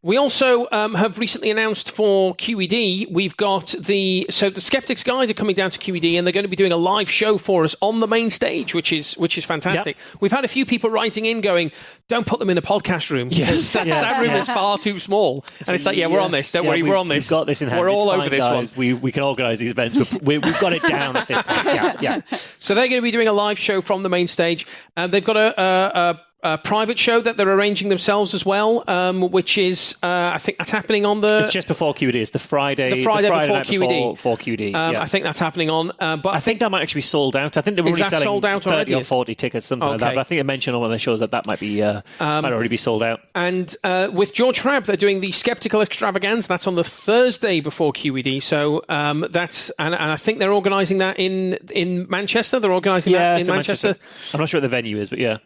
We also have recently announced for QED, we've got the Skeptics Guide are coming down to QED, and they're going to be doing a live show for us on the main stage, which is fantastic. Yep. We've had a few people writing in going, don't put them in a podcast room. Yes. That room is far too small. And it's like, we're on this. Don't worry, we're on this. We've got this in hand. We're all over this guys. one. We can organise these events. We've got it down at this point. Yeah. So they're going to be doing a live show from the main stage. And they've got a private show that they're arranging themselves as well, which is, I think that's happening on the... It's just before QED. It's the Friday before QED. Before QED. I think that's happening on... but I think that might actually be sold out. I think they were only selling sold out 30 already? or 40 tickets, something like that. But I think they mentioned on one of their shows that might be might already be sold out. And with George Hrab, they're doing the Skeptical Extravaganza. That's on the Thursday before QED. So that's... And I think they're organising that in Manchester. They're organising that in Manchester. I'm not sure what the venue is, but yeah.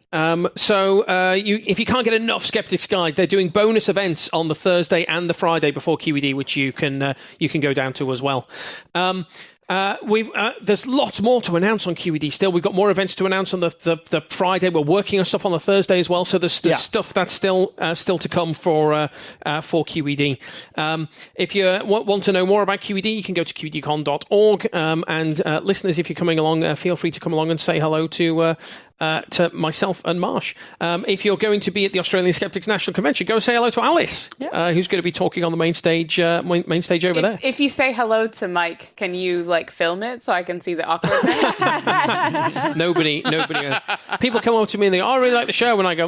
If you can't get enough Skeptics Guide, they're doing bonus events on the Thursday and the Friday before QED, which you can go down to as well. There's lots more to announce on QED still. We've got more events to announce on the Friday. We're working on stuff on the Thursday as well. So there's stuff that's still to come for QED. If you want to know more about QED, you can go to qedcon.org. And listeners, if you're coming along, feel free to come along and say hello to myself and Marsh. If you're going to be at the Australian Skeptics National Convention, go say hello to Alice, who's going to be talking on the main stage over there. If you say hello to Mike, can you film it so I can see the awkwardness? Nobody. People come up to me and they go, I really like the show, and I go,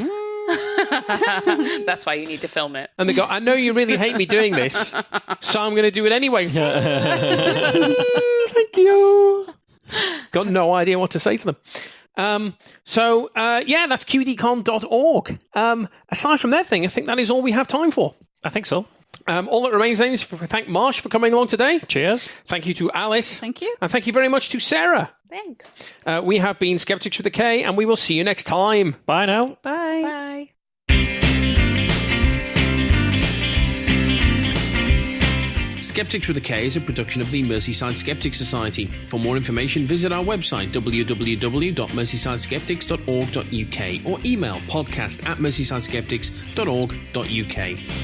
That's why you need to film it. And they go, I know you really hate me doing this, so I'm going to do it anyway. Thank you. Got no idea what to say to them. That's qedcon.org. Aside from that thing, I think that is all we have time for. I think so. All that remains then is to thank Marsh for coming along today. Cheers. Thank you to Alice. Thank you. And thank you very much to Sarah. Thanks. We have been Skeptics with a K, and we will see you next time. Bye now. Bye. Bye. Skeptics with a K is a production of the Merseyside Skeptics Society. For more information, visit our website www.merseysideskeptics.org.uk or email podcast@merseysideskeptics.org.uk.